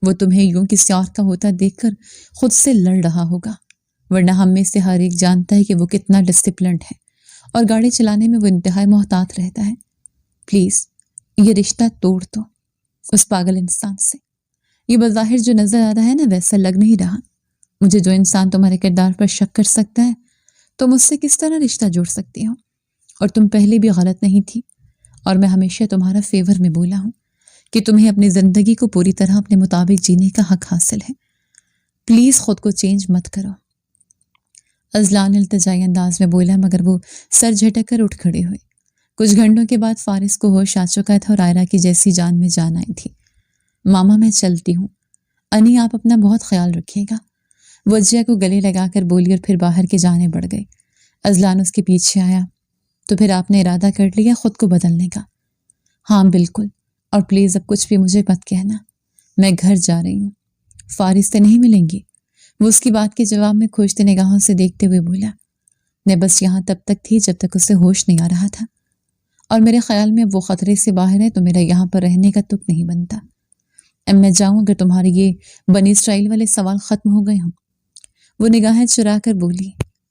Speaker 1: وہ تمہیں یوں کسی اور کا ہوتا دیکھ کر خود سے لڑ رہا ہوگا، ورنہ ہم میں سے ہر ایک جانتا ہے کہ وہ کتنا ڈسپلنڈ ہے اور گاڑی چلانے میں وہ انتہائی محتاط رہتا ہے۔ پلیز یہ رشتہ توڑ دو اس پاگل انسان سے۔ یہ بظاہر جو نظر آ رہا ہے نا، ویسا لگ نہیں رہا۔ مجھے جو انسان تمہارے کردار پر شک کر سکتا ہے تم اس سے کس طرح رشتہ جوڑ سکتی ہو؟ اور تم پہلے بھی غلط نہیں تھی، اور میں ہمیشہ تمہارا فیور میں بولا ہوں کہ تمہیں اپنی زندگی کو پوری طرح اپنے مطابق جینے کا حق حاصل ہے۔ پلیز خود کو چینج مت کرو۔ ازلان التجائی انداز میں بولا، مگر وہ سر جھٹک کر اٹھ کھڑے ہوئے۔ کچھ گھنٹوں کے بعد فارس کو ہوش آ چکا تھا اور آئرہ کی جیسی جان میں جان آئی تھی۔ ماما میں چلتی ہوں، انی آپ اپنا بہت خیال رکھیے گا، وہ اجیا کو گلے لگا کر بولی، اور پھر باہر کے جانے بڑھ گئی۔ ازلان اس کے پیچھے آیا، تو پھر آپ نے ارادہ کر لیا خود کو بدلنے کا؟ ہاں بالکل، اور پلیز اب کچھ بھی مجھے مت کہنا، میں گھر جا رہی ہوں۔ فارس سے نہیں ملیں گی؟ وہ اس کی بات کے جواب میں کھوجتے نگاہوں سے دیکھتے ہوئے بولا، میں بس یہاں تب تک تھی جب تک اسے ہوش نہیں آ رہا تھا، اور میرے خیال میں وہ خطرے سے باہر ہے تو میرا یہاں پر رہنے کا تک نہیں بنتا۔ اب میں جاؤں اگر تمہارے یہ بنی اسرائیل والے سوال ختم ہو گئے ہوں؟ وہ نگاہیں چرا کر بولی،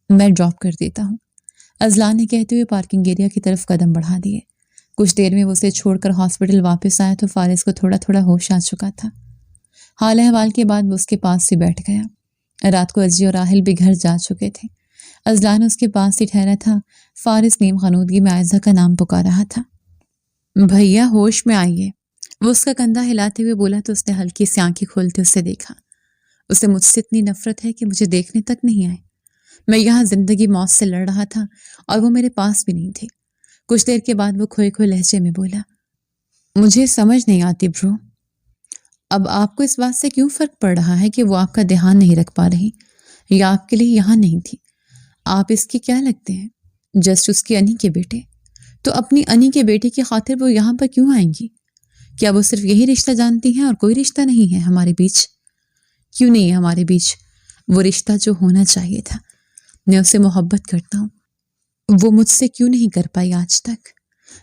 Speaker 1: میں ڈراپ کر دیتا ہوں۔ ازلان نے کہتے ہوئے پارکنگ ایریا کی طرف قدم بڑھا دیے۔ کچھ دیر میں وہ اسے چھوڑ کر ہاسپٹل واپس آیا تو فارس کو تھوڑا تھوڑا ہوش آ چکا تھا۔ حال احوال کے بعد وہ اس کے پاس ہی بیٹھ گیا۔ رات کو اجی اور راحل بھی گھر جا چکے تھے۔ ازلان اس کے پاس ہی ٹھہرا تھا۔ فارس نیم خنودگی میں عائزہ کا نام پکار رہا تھا۔ بھیا ہوش میں آئیے، وہ اس کا کندھا ہلاتے ہوئے بولا تو اس نے ہلکی سی آنکھیں کھولتے اسے دیکھا۔ اسے مجھ سے اتنی نفرت ہے کہ مجھے دیکھنے تک نہیں آئے۔ میں یہاں زندگی موت سے لڑ رہا تھا اور وہ میرے پاس بھی نہیں تھے۔ کچھ دیر کے بعد وہ کھوئے کھوئے لہجے میں بولا، مجھے سمجھ نہیں آتی برو، اب آپ کو اس بات سے کیوں فرق پڑ رہا ہے کہ وہ آپ کا دھیان نہیں رکھ پا رہی یا آپ کے لیے یہاں نہیں تھی؟ آپ اس کے کیا لگتے ہیں؟ جسٹ اس کی انی کے بیٹے۔ تو اپنی انی کے بیٹے کی خاطر وہ یہاں پر کیوں آئیں گی؟ کیا وہ صرف یہی رشتہ جانتی ہیں اور کوئی رشتہ نہیں ہے ہمارے بیچ؟ کیوں نہیں ہے ہمارے بیچ وہ رشتہ جو ہونا چاہیے تھا؟ میں اسے محبت کرتا ہوں، وہ مجھ سے کیوں نہیں کر پائی آج تک؟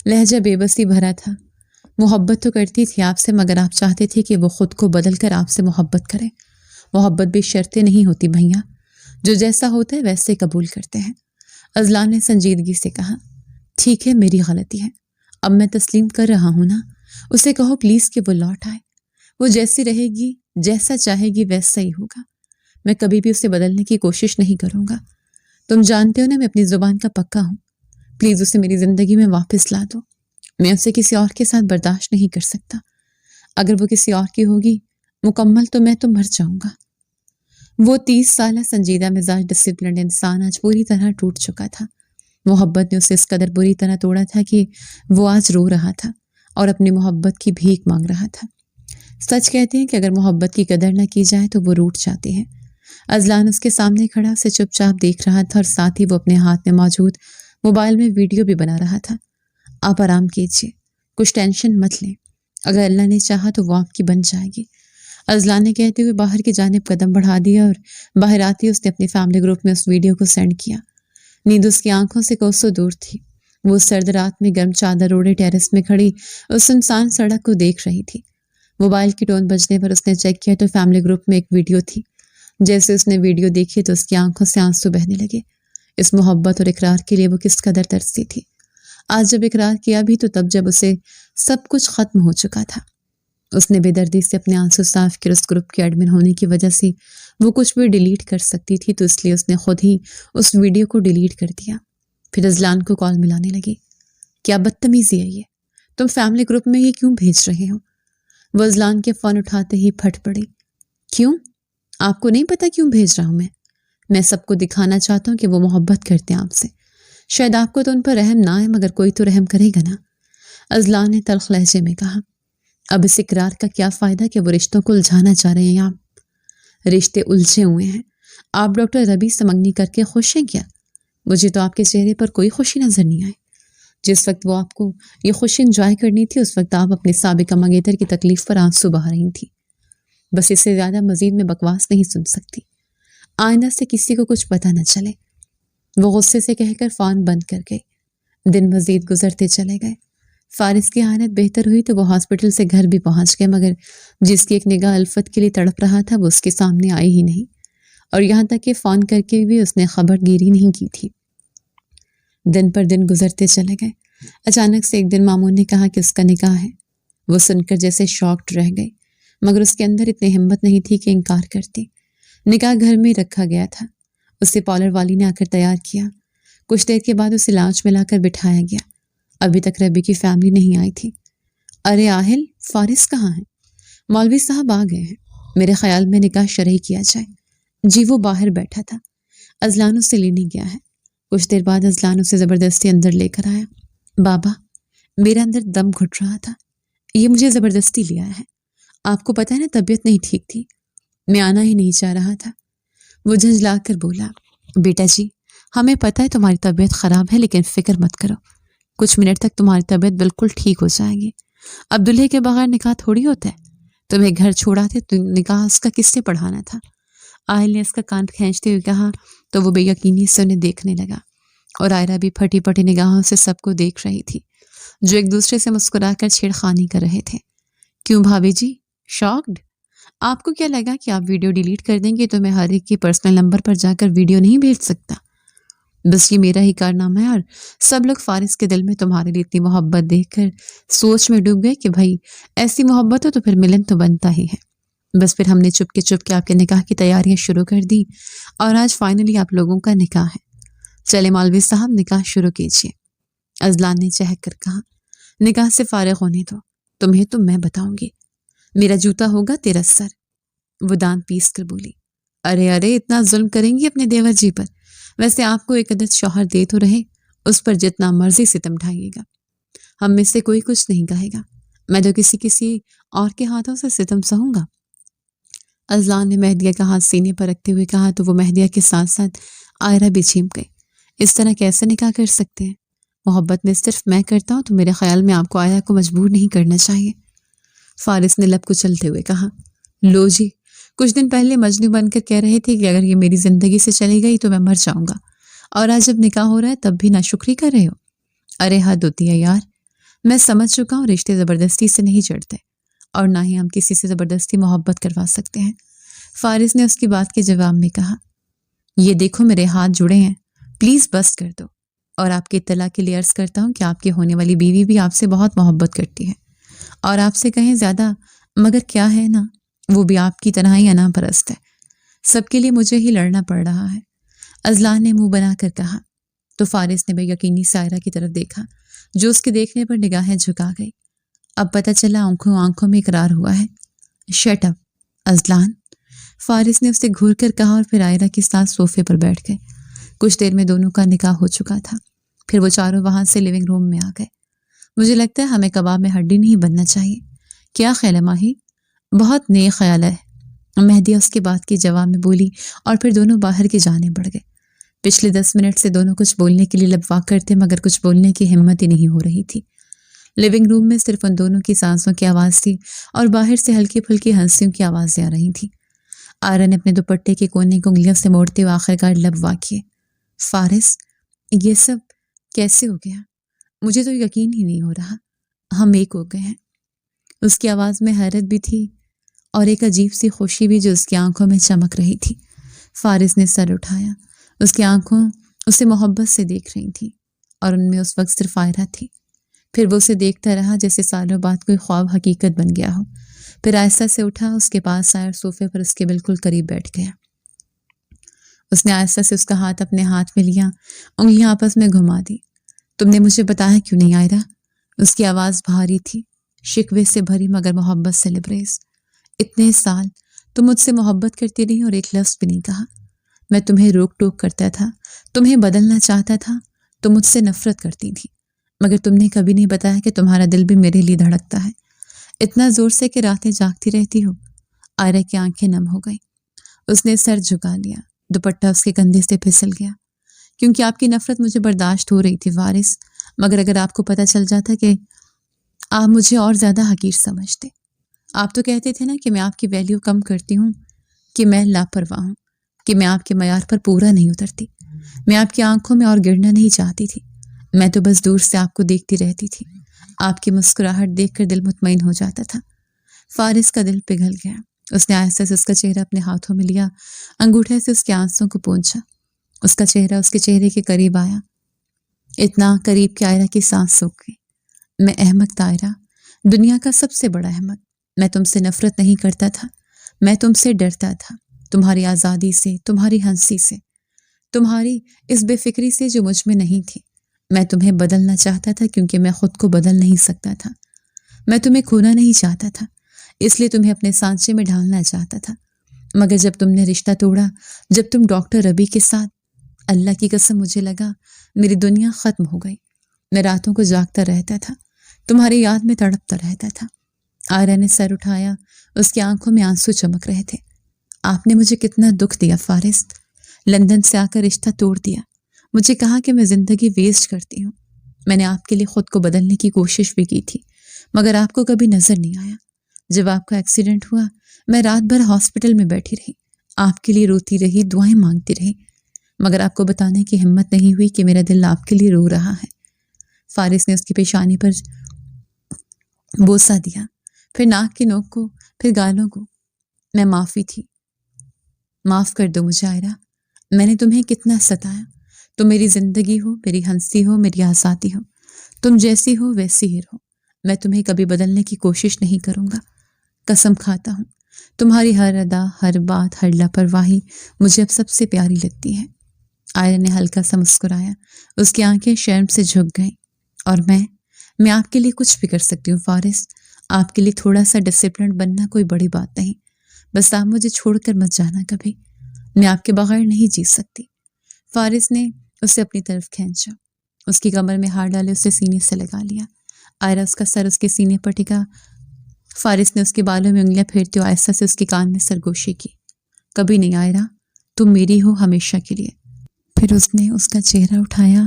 Speaker 1: لہجہ بے بسی بھرا تھا۔ محبت تو کرتی تھی آپ سے، مگر آپ چاہتے تھے کہ وہ خود کو بدل کر آپ سے محبت کرے۔ محبت بھی شرطیں نہیں ہوتی بھیا، جو جیسا ہوتا ہے ویسے قبول کرتے ہیں۔ ازلان نے سنجیدگی سے کہا، ٹھیک ہے میری غلطی ہے، اب میں تسلیم کر رہا ہوں نا۔ اسے کہو پلیز کہ وہ لوٹ آئے، وہ جیسی رہے گی جیسا چاہے گی ویسا ہی ہوگا۔ میں کبھی بھی اسے بدلنے کی کوشش نہیں کروں گا۔ تم جانتے ہو نا میں اپنی زبان کا پکا ہوں۔ پلیز اسے میری زندگی میں واپس لا دو، میں اسے کسی اور کے ساتھ برداشت نہیں کر سکتا۔ اگر وہ کسی اور کی ہوگی مکمل تو میں تو مر جاؤں گا۔ وہ 30 سالہ سنجیدہ مزاج ڈسپلنڈ انسان آج پوری طرح ٹوٹ چکا تھا۔ محبت نے اسے اس قدر بری طرح توڑا تھا کہ وہ آج رو رہا تھا اور اپنی محبت کی بھیک مانگ رہا تھا۔ سچ کہتے ہیں کہ اگر محبت کی قدر نہ کی جائے تو وہ روٹ جاتی ہے۔ ازلان اس کے سامنے کھڑا اسے چپ چاپ دیکھ رہا تھا اور ساتھ ہی وہ اپنے ہاتھ میں موجود موبائل میں ویڈیو بھی بنا رہا تھا۔ آپ آرام کیجیے، کچھ ٹینشن مت لیں، اگر اللہ نے چاہا تو وہ آپ کی بن جائے گی، ازلان نے کہتے ہوئے باہر کی جانب قدم بڑھا دیا اور باہر آتے اس نے اپنے فیملی گروپ میں اس ویڈیو کو سینڈ کیا۔ نیند اس کی آنکھوں سے کوسوں دور تھی۔ وہ سرد رات میں گرم چادر اوڑھے ٹیرس میں کھڑی اس سنسان سڑک کو دیکھ رہی تھی۔ موبائل کی ٹون بجنے پر اس نے چیک کیا تو فیملی گروپ میں ایک ویڈیو تھی۔ جیسے اس نے ویڈیو دیکھی تو اس کی آنکھوں سے آنسو بہنے لگے۔ اس محبت اور اقرار کے لیے وہ کس قدر ترسی تھی۔ آج جب اقرار کیا بھی تو تب جب اسے سب کچھ ختم ہو چکا تھا۔ اس نے بے دردی سے اپنے آنسو صاف کر اس گروپ کے ایڈمن ہونے کی وجہ سے وہ کچھ بھی ڈیلیٹ کر سکتی تھی، تو اس لیے اس نے خود ہی اس ویڈیو کو ڈیلیٹ کر دیا۔ پھر اذلان کو کال ملانے لگی۔ کیا بدتمیزی ہے یہ؟ تم فیملی گروپ میں یہ کیوں بھیج رہے ہو؟ وہ اذلان کے فون اٹھاتے ہی پھٹ پڑی۔ کیوں؟ آپ کو نہیں پتا کیوں بھیج رہا ہوں میں سب کو دکھانا چاہتا ہوں کہ وہ محبت کرتے ہیں آپ سے۔ شاید آپ کو تو ان پر رحم نہ آئے، مگر کوئی تو رحم کرے گا نا۔ اذلان نے تلخ لہجے میں کہا۔ اب اس اقرار کا کیا فائدہ کہ وہ رشتوں کو الجھانا چاہ رہے ہیں آپ؟ رشتے الجھے ہوئے ہیں۔ آپ ڈاکٹر ربیع سے منگنی کر کے خوش ہیں کیا؟ مجھے تو آپ کے چہرے پر کوئی خوشی نظر نہیں آئی۔ جس وقت وہ آپ کو یہ خوشی انجوائے کرنی تھی، اس وقت آپ اپنے سابقہ منگیتر کی تکلیف پر آنسو بہا رہی تھی۔ بس اس سے زیادہ مزید میں بکواس نہیں سن سکتی۔ آئندہ سے کسی کو کچھ پتہ نہ چلے۔ وہ غصے سے کہہ کر فون بند کر گئی۔ دن مزید گزرتے چلے گئے۔ فارس کی حالت بہتر ہوئی تو وہ ہاسپٹل سے گھر بھی پہنچ گئے، مگر جس کی ایک نگاہ الفت کے لیے تڑپ رہا تھا وہ اس کے سامنے آئی ہی نہیں، اور یہاں تک کہ فون کر کے بھی اس نے خبر گیری نہیں کی تھی۔ دن پر دن گزرتے چلے گئے۔ اچانک سے ایک دن مامون نے کہا کہ اس کا نکاح ہے۔ وہ سن کر جیسے شاکڈ رہ گئی، مگر اس کے اندر اتنی ہمت نہیں تھی کہ انکار کرتی۔ نکاح گھر میں رکھا گیا تھا۔ اسے پارلر والی نے آ کر تیار کیا۔ کچھ دیر کے بعد اسے لاؤنج میں لا کر بٹھایا گیا۔ ابھی تک ربی کی فیملی نہیں آئی تھی۔ ارے آہل، فارس کہاں ہے؟ مولوی صاحب آ گئے ہیں، میرے خیال میں نکاح شرعی کیا جائے۔ جی وہ باہر بیٹھا تھا، اذلان اسے لینے گیا ہے۔ کچھ دیر بعد اذلان اسے زبردستی اندر لے کر آیا۔ بابا، میرے اندر دم گھٹ رہا تھا، یہ مجھے زبردستی لیا ہے۔ آپ کو پتہ ہے نا طبیعت نہیں ٹھیک تھی، میں آنا ہی نہیں چاہ رہا تھا۔ وہ جھنجلا کر بولا، بیٹا جی ہمیں پتہ ہے تمہاری طبیعت خراب ہے، لیکن فکر مت کرو، کچھ منٹ تک تمہاری طبیعت بالکل ٹھیک ہو جائے گی۔ اب دلہے کے بغیر نکاح تھوڑی ہوتا ہے، تمہیں گھر چھوڑا تھے تو نکاح اس کا کس سے پڑھانا تھا؟ آہل نے اس کا کان کھینچتے ہوئے کہا تو وہ بے یقینی سے انہیں دیکھنے لگا، اور آئرہ بھی پھٹی پھٹی نگاہوں سے سب کو دیکھ رہی تھی، جو ایک دوسرے سے مسکرا کر چھیڑخانی کر رہے تھے۔ کیوں بھابھی جی شاکڈ؟ آپ کو کیا لگا کہ آپ ویڈیو ڈیلیٹ کر دیں گے تو میں ہر ایک کے پرسنل نمبر پر جا کر ویڈیو نہیں بھیج سکتا؟ بس یہ میرا ہی کارنامہ ہے، اور سب لوگ فارس کے دل میں تمہارے لیے اتنی محبت دیکھ کر سوچ میں ڈوب گئے کہ بھائی ایسی محبت ہو تو پھر ملن تو بنتا ہی ہے۔ بس پھر ہم نے چپ کے آپ کے نکاح کی تیاریاں شروع کر دی، اور آج فائنلی آپ لوگوں کا نکاح ہے۔ چلے مولوی صاحب نکاح شروع کیجیے۔ اذلان نے چہک کر کہا، نکاح سے فارغ ہونے دو، تمہیں تو میں بتاؤں گی، میرا جوتا ہوگا تیرا سر۔ وہ دانت پیس کر بولی، ارے اتنا ظلم کریں گی اپنے دیور جی پر؟ ویسے آپ کو ایک عدد شوہر دے تو رہے، اس پر جتنا مرضی ستم ڈھائیے گا، ہم میں سے کوئی کچھ نہیں کہے گا، میں تو کسی اور کے ہاتھوں سے ستم سہوں گا۔ اذلان نے مہدیہ کا ہاتھ سینے پر رکھتے ہوئے کہا تو وہ مہدیہ کے ساتھ ساتھ آئرہ بھی چیمپ گئی۔ اس طرح کیسے نکاح کر سکتے ہیں؟ محبت میں صرف میں کرتا ہوں تو میرے خیال میں آپ کو آئرہ کو مجبور نہیں کرنا چاہیے۔ فارس نے لب کچلتے ہوئے کہا، لو جی کچھ دن پہلے مجنوں بن کر کہہ رہے تھے کہ اگر یہ میری زندگی سے چلی گئی تو میں مر جاؤں گا، اور آج جب نکاح ہو رہا ہے تب بھی ناشکری کر رہے ہو؟ ارے حد ہوتی ہے یار، میں سمجھ چکا ہوں رشتے زبردستی سے نہیں چڑھتے، اور نہ ہی ہم کسی سے زبردستی محبت کروا سکتے ہیں۔ فارس نے اس کی بات کے جواب میں کہا، یہ دیکھو میرے ہاتھ جڑے ہیں، پلیز بس کر دو، اور آپ کی اطلاع کے لیے عرض کرتا ہوں کہ آپ کی ہونے والی بیوی بھی آپ سے بہت محبت کرتی ہے، اور آپ سے کہیں زیادہ، مگر کیا ہے نا وہ بھی آپ کی طرح ہی انا پرست ہے، سب کے لیے مجھے ہی لڑنا پڑ رہا ہے۔ اذلان نے منہ بنا کر کہا تو فارس نے بے یقینی سے آئرہ کی طرف دیکھا، جو اس کے دیکھنے پر نگاہیں جھکا گئی۔ اب پتہ چلا آنکھوں میں اقرار ہوا ہے۔ شٹ اپ اذلان، فارس نے اسے گھور کر کہا، اور پھر آئرہ کے ساتھ صوفے پر بیٹھ گئے۔ کچھ دیر میں دونوں کا نکاح ہو چکا تھا۔ پھر وہ چاروں وہاں سے لیونگ روم میں آ گئے۔ مجھے لگتا ہے ہمیں کباب میں ہڈی نہیں بننا چاہیے، کیا خیال ہے ماہی؟ بہت نیک خیال ہے، مہدیہ اس کے بات کے جواب میں بولی، اور پھر دونوں باہر کی جانب بڑھ گئے۔ پچھلے 10 منٹ سے دونوں کچھ بولنے کے لیے لب واک کرتے، مگر کچھ بولنے کی ہمت ہی نہیں ہو رہی تھی۔ لیونگ روم میں صرف ان دونوں کی سانسوں کی آواز تھی، اور باہر سے ہلکی پھلکی ہنسیوں کی آوازیں آ رہی تھیں۔ آئرہ نے اپنے دوپٹے کے کونے کو انگلیوں سے موڑتے ہوئے آخرکار لب واک کیے۔ فارس، یہ سب کیسے ہو گیا؟ مجھے تو یقین ہی نہیں ہو رہا، ہم ایک ہو گئے ہیں۔ اس کی آواز میں حیرت بھی تھی، اور ایک عجیب سی خوشی بھی جو اس کی آنکھوں میں چمک رہی تھی۔ فارس نے سر اٹھایا، اس کی آنکھوں اسے محبت سے دیکھ رہی تھی۔ اور ان میں اس وقت صرف آئرہ تھی۔ پھر وہ اسے دیکھتا رہا جیسے سالوں بعد کوئی خواب حقیقت بن گیا ہو۔ پھر آہستہ سے اٹھا، اس کے پاس آیا اور صوفے پر اس کے بالکل قریب بیٹھ گیا۔ اس نے آہستہ سے اس کا ہاتھ اپنے ہاتھ میں لیا، انگلیاں آپس میں گھما دی۔ تم نے مجھے بتایا کیوں نہیں آئرہ؟ اس کی آواز بھاری تھی، شکوے سے بھری مگر محبت سے لبریز۔ اتنے سال تم مجھ سے محبت کرتی رہی اور ایک لفظ بھی نہیں کہا۔ میں تمہیں روک ٹوک کرتا تھا، تمہیں بدلنا چاہتا تھا، تم مجھ سے نفرت کرتی تھی، مگر تم نے کبھی نہیں بتایا کہ تمہارا دل بھی میرے لیے دھڑکتا ہے، اتنا زور سے کہ راتیں جاگتی رہتی ہو۔ آئرہ کی آنکھیں نم ہو گئی۔ اس نے سر جھکا لیا، دوپٹہ اس کے کندھے سے پھسل گیا۔ کیونکہ آپ کی نفرت مجھے برداشت ہو رہی تھی وارث، مگر اگر آپ کو پتہ چل جاتا کہ آپ مجھے اور زیادہ حقیر سمجھتے۔ آپ تو کہتے تھے نا کہ میں آپ کی ویلیو کم کرتی ہوں، کہ میں لاپرواہ ہوں، کہ میں آپ کے معیار پر پورا نہیں اترتی۔ میں آپ کی آنکھوں میں اور گرنا نہیں چاہتی تھی، میں تو بس دور سے آپ کو دیکھتی رہتی تھی۔ آپ کی مسکراہٹ دیکھ کر دل مطمئن ہو جاتا تھا۔ فارس کا دل پگھل گیا۔ اس نے آہستہ سے اس کا چہرہ اپنے ہاتھوں میں لیا، انگوٹھے سے اس کے آنسوں کو پونچھا۔ اس کا چہرہ اس کے چہرے کے قریب آیا، اتنا قریب کہ آئرہ کی سانس سوکھ گئی۔ میں احمق تھا آئرہ، دنیا کا سب سے بڑا احمق۔ میں تم سے نفرت نہیں کرتا تھا، میں تم سے ڈرتا تھا، تمہاری آزادی سے، تمہاری ہنسی سے، تمہاری اس بے فکری سے جو مجھ میں نہیں تھی۔ میں تمہیں بدلنا چاہتا تھا کیونکہ میں خود کو بدل نہیں سکتا تھا۔ میں تمہیں کھونا نہیں چاہتا تھا، اس لیے تمہیں اپنے سانچے میں ڈھالنا چاہتا تھا۔ مگر جب تم نے رشتہ توڑا، جب تم ڈاکٹر ربی کے ساتھ، اللہ کی قسم مجھے لگا میری دنیا ختم ہو گئی۔ میں راتوں کو جاگتا رہتا تھا، تمہاری یاد میں تڑپتا رہتا تھا۔ آئرہ نے سر اٹھایا، اس کی آنکھوں میں آنسو چمک رہے تھے۔ آپ نے مجھے کتنا دکھ دیا فارس، لندن سے آ کر رشتہ توڑ دیا، مجھے کہا کہ میں زندگی ویسٹ کرتی ہوں۔ میں نے آپ کے لیے خود کو بدلنے کی کوشش بھی کی تھی، مگر آپ کو کبھی نظر نہیں آیا۔ جب آپ کا ایکسیڈنٹ ہوا، میں رات بھر ہاسپٹل میں بیٹھی رہی، آپ کے لیے روتی رہی، دعائیں مانگتی رہی، مگر آپ کو بتانے کی ہمت نہیں ہوئی کہ میرا دل آپ کے لیے رو رہا ہے۔ فارس نے اس کی پیشانی پر بوسہ دیا، پھر ناک کی نوک کو، پھر گالوں کو۔ میں معافی تھی، معاف کر دو مجھے آئرہ، میں نے تمہیں کتنا ستایا۔ تم میری زندگی ہو، میری ہنسی ہو، میری آزادی ہو، تم جیسی ہو ویسی ہی رہو۔ میں تمہیں کبھی بدلنے کی کوشش نہیں کروں گا، قسم کھاتا ہوں۔ تمہاری ہر ادا، ہر بات، ہر لاپرواہی مجھے اب سب سے پیاری لگتی ہے۔ آئرہ نے ہلکا سا مسکرایا، اس کی آنکھیں شرم سے جھک گئیں۔ اور میں آپ کے لیے کچھ بھی کر سکتی ہوں فارس، آپ کے لیے تھوڑا سا ڈسپلن بننا کوئی بڑی بات نہیں، بس آپ مجھے چھوڑ کر مت جانا کبھی، میں آپ کے بغیر نہیں جی سکتی۔ فارس نے اسے اپنی طرف کھینچا، اس کی کمر میں ہاتھ ڈالے اسے سینے سے لگا لیا۔ آئرہ اس کا سر اس کے سینے پر ٹکا۔ فارس نے اس کے بالوں میں انگلیاں پھیرتے ہوئے آہستہ سے اس کے کان میں سرگوشی کی۔ کبھی نہیں آئرہ، تم میری ہو ہمیشہ کے لیے۔ پھر اس نے اس کا چہرہ اٹھایا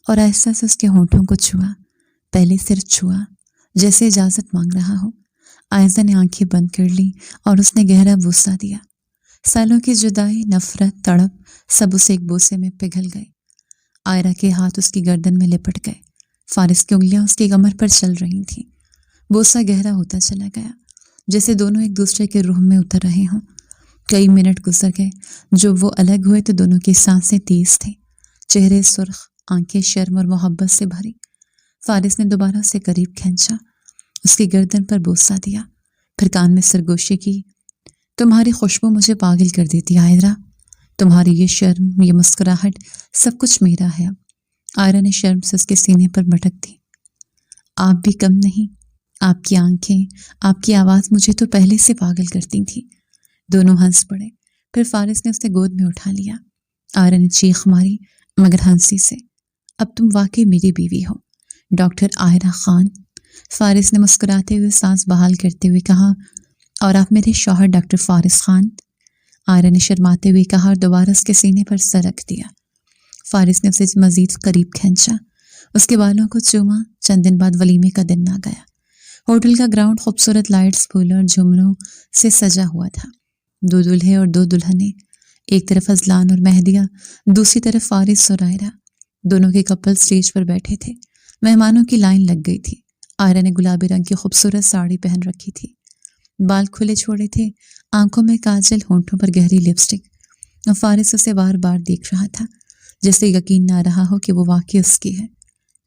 Speaker 1: اور آہستہ سے اس کے ہونٹوں کو چھوا، پہلے صرف چھوا جیسے اجازت مانگ رہا ہو۔ آئزہ نے آنکھیں بند کر لی اور اس نے گہرا بوسہ دیا۔ سالوں کی جدائی، نفرت، تڑپ سب اسے ایک بوسے میں پگھل گئے۔ آئرہ کے ہاتھ اس کی گردن میں لپٹ گئے، فارس کی انگلیاں اس کی کمر پر چل رہی تھیں۔ بوسہ گہرا ہوتا چلا گیا، جیسے دونوں ایک دوسرے کے روح میں اتر رہے ہوں۔ کئی منٹ گزر گئے، جب وہ الگ ہوئے تو دونوں کی سانسیں تیز تھیں، چہرے سرخ، آنکھیں شرم اور محبت سے بھری۔ فارس نے دوبارہ اسے قریب کھینچا، اس کی گردن پر بوسہ دیا، پھر کان میں سرگوشی کی۔ تمہاری خوشبو مجھے پاگل کر دیتی آئرہ، تمہاری یہ شرم، یہ مسکراہٹ، سب کچھ میرا ہے اب۔ آئرہ نے شرم سے اس کے سینے پر مٹک دی۔ آپ بھی کم نہیں، آپ کی آنکھیں، آپ کی آواز مجھے تو پہلے سے پاگل کرتی تھی۔ دونوں ہنس پڑے، پھر فارس نے اسے گود میں اٹھا لیا۔ آئرہ نے چیخ ماری، مگر ہنسی سے۔ اب تم واقعی میری بیوی ہو، ڈاکٹر آئرہ خان۔ فارس نے مسکراتے ہوئے سانس بحال کرتے ہوئے کہا، اور آپ میرے شوہر ڈاکٹر فارس خان؟ آئرہ نے شرماتے ہوئے کہا اور دوبارہ اس کے سینے پر سر رکھ دیا۔ فارس نے اسے مزید قریب کھینچا، اس کے بالوں کو چوما۔ چند دن بعد ولیمے کا دن آ گیا۔ ہوٹل کا گراؤنڈ خوبصورت لائٹس، پھولوں اور جھومروں سے سجا ہوا تھا۔ 2 دولہے اور 2 دلہنیں، ایک طرف ازلان اور مہدیہ، دوسری طرف فارس اور آئرہ۔ دونوں کے کپل سٹیج پر بیٹھے تھے، مہمانوں کی لائن لگ گئی تھی۔ آئرہ نے گلابی رنگ کی خوبصورت ساڑی پہن رکھی تھی، بال کھلے چھوڑے تھے، آنکھوں میں کاجل، ہونٹوں پر گہری لپسٹک، اور فارس اسے بار بار دیکھ رہا تھا، جیسے یقین نہ رہا ہو کہ وہ واقعی اس کی ہے۔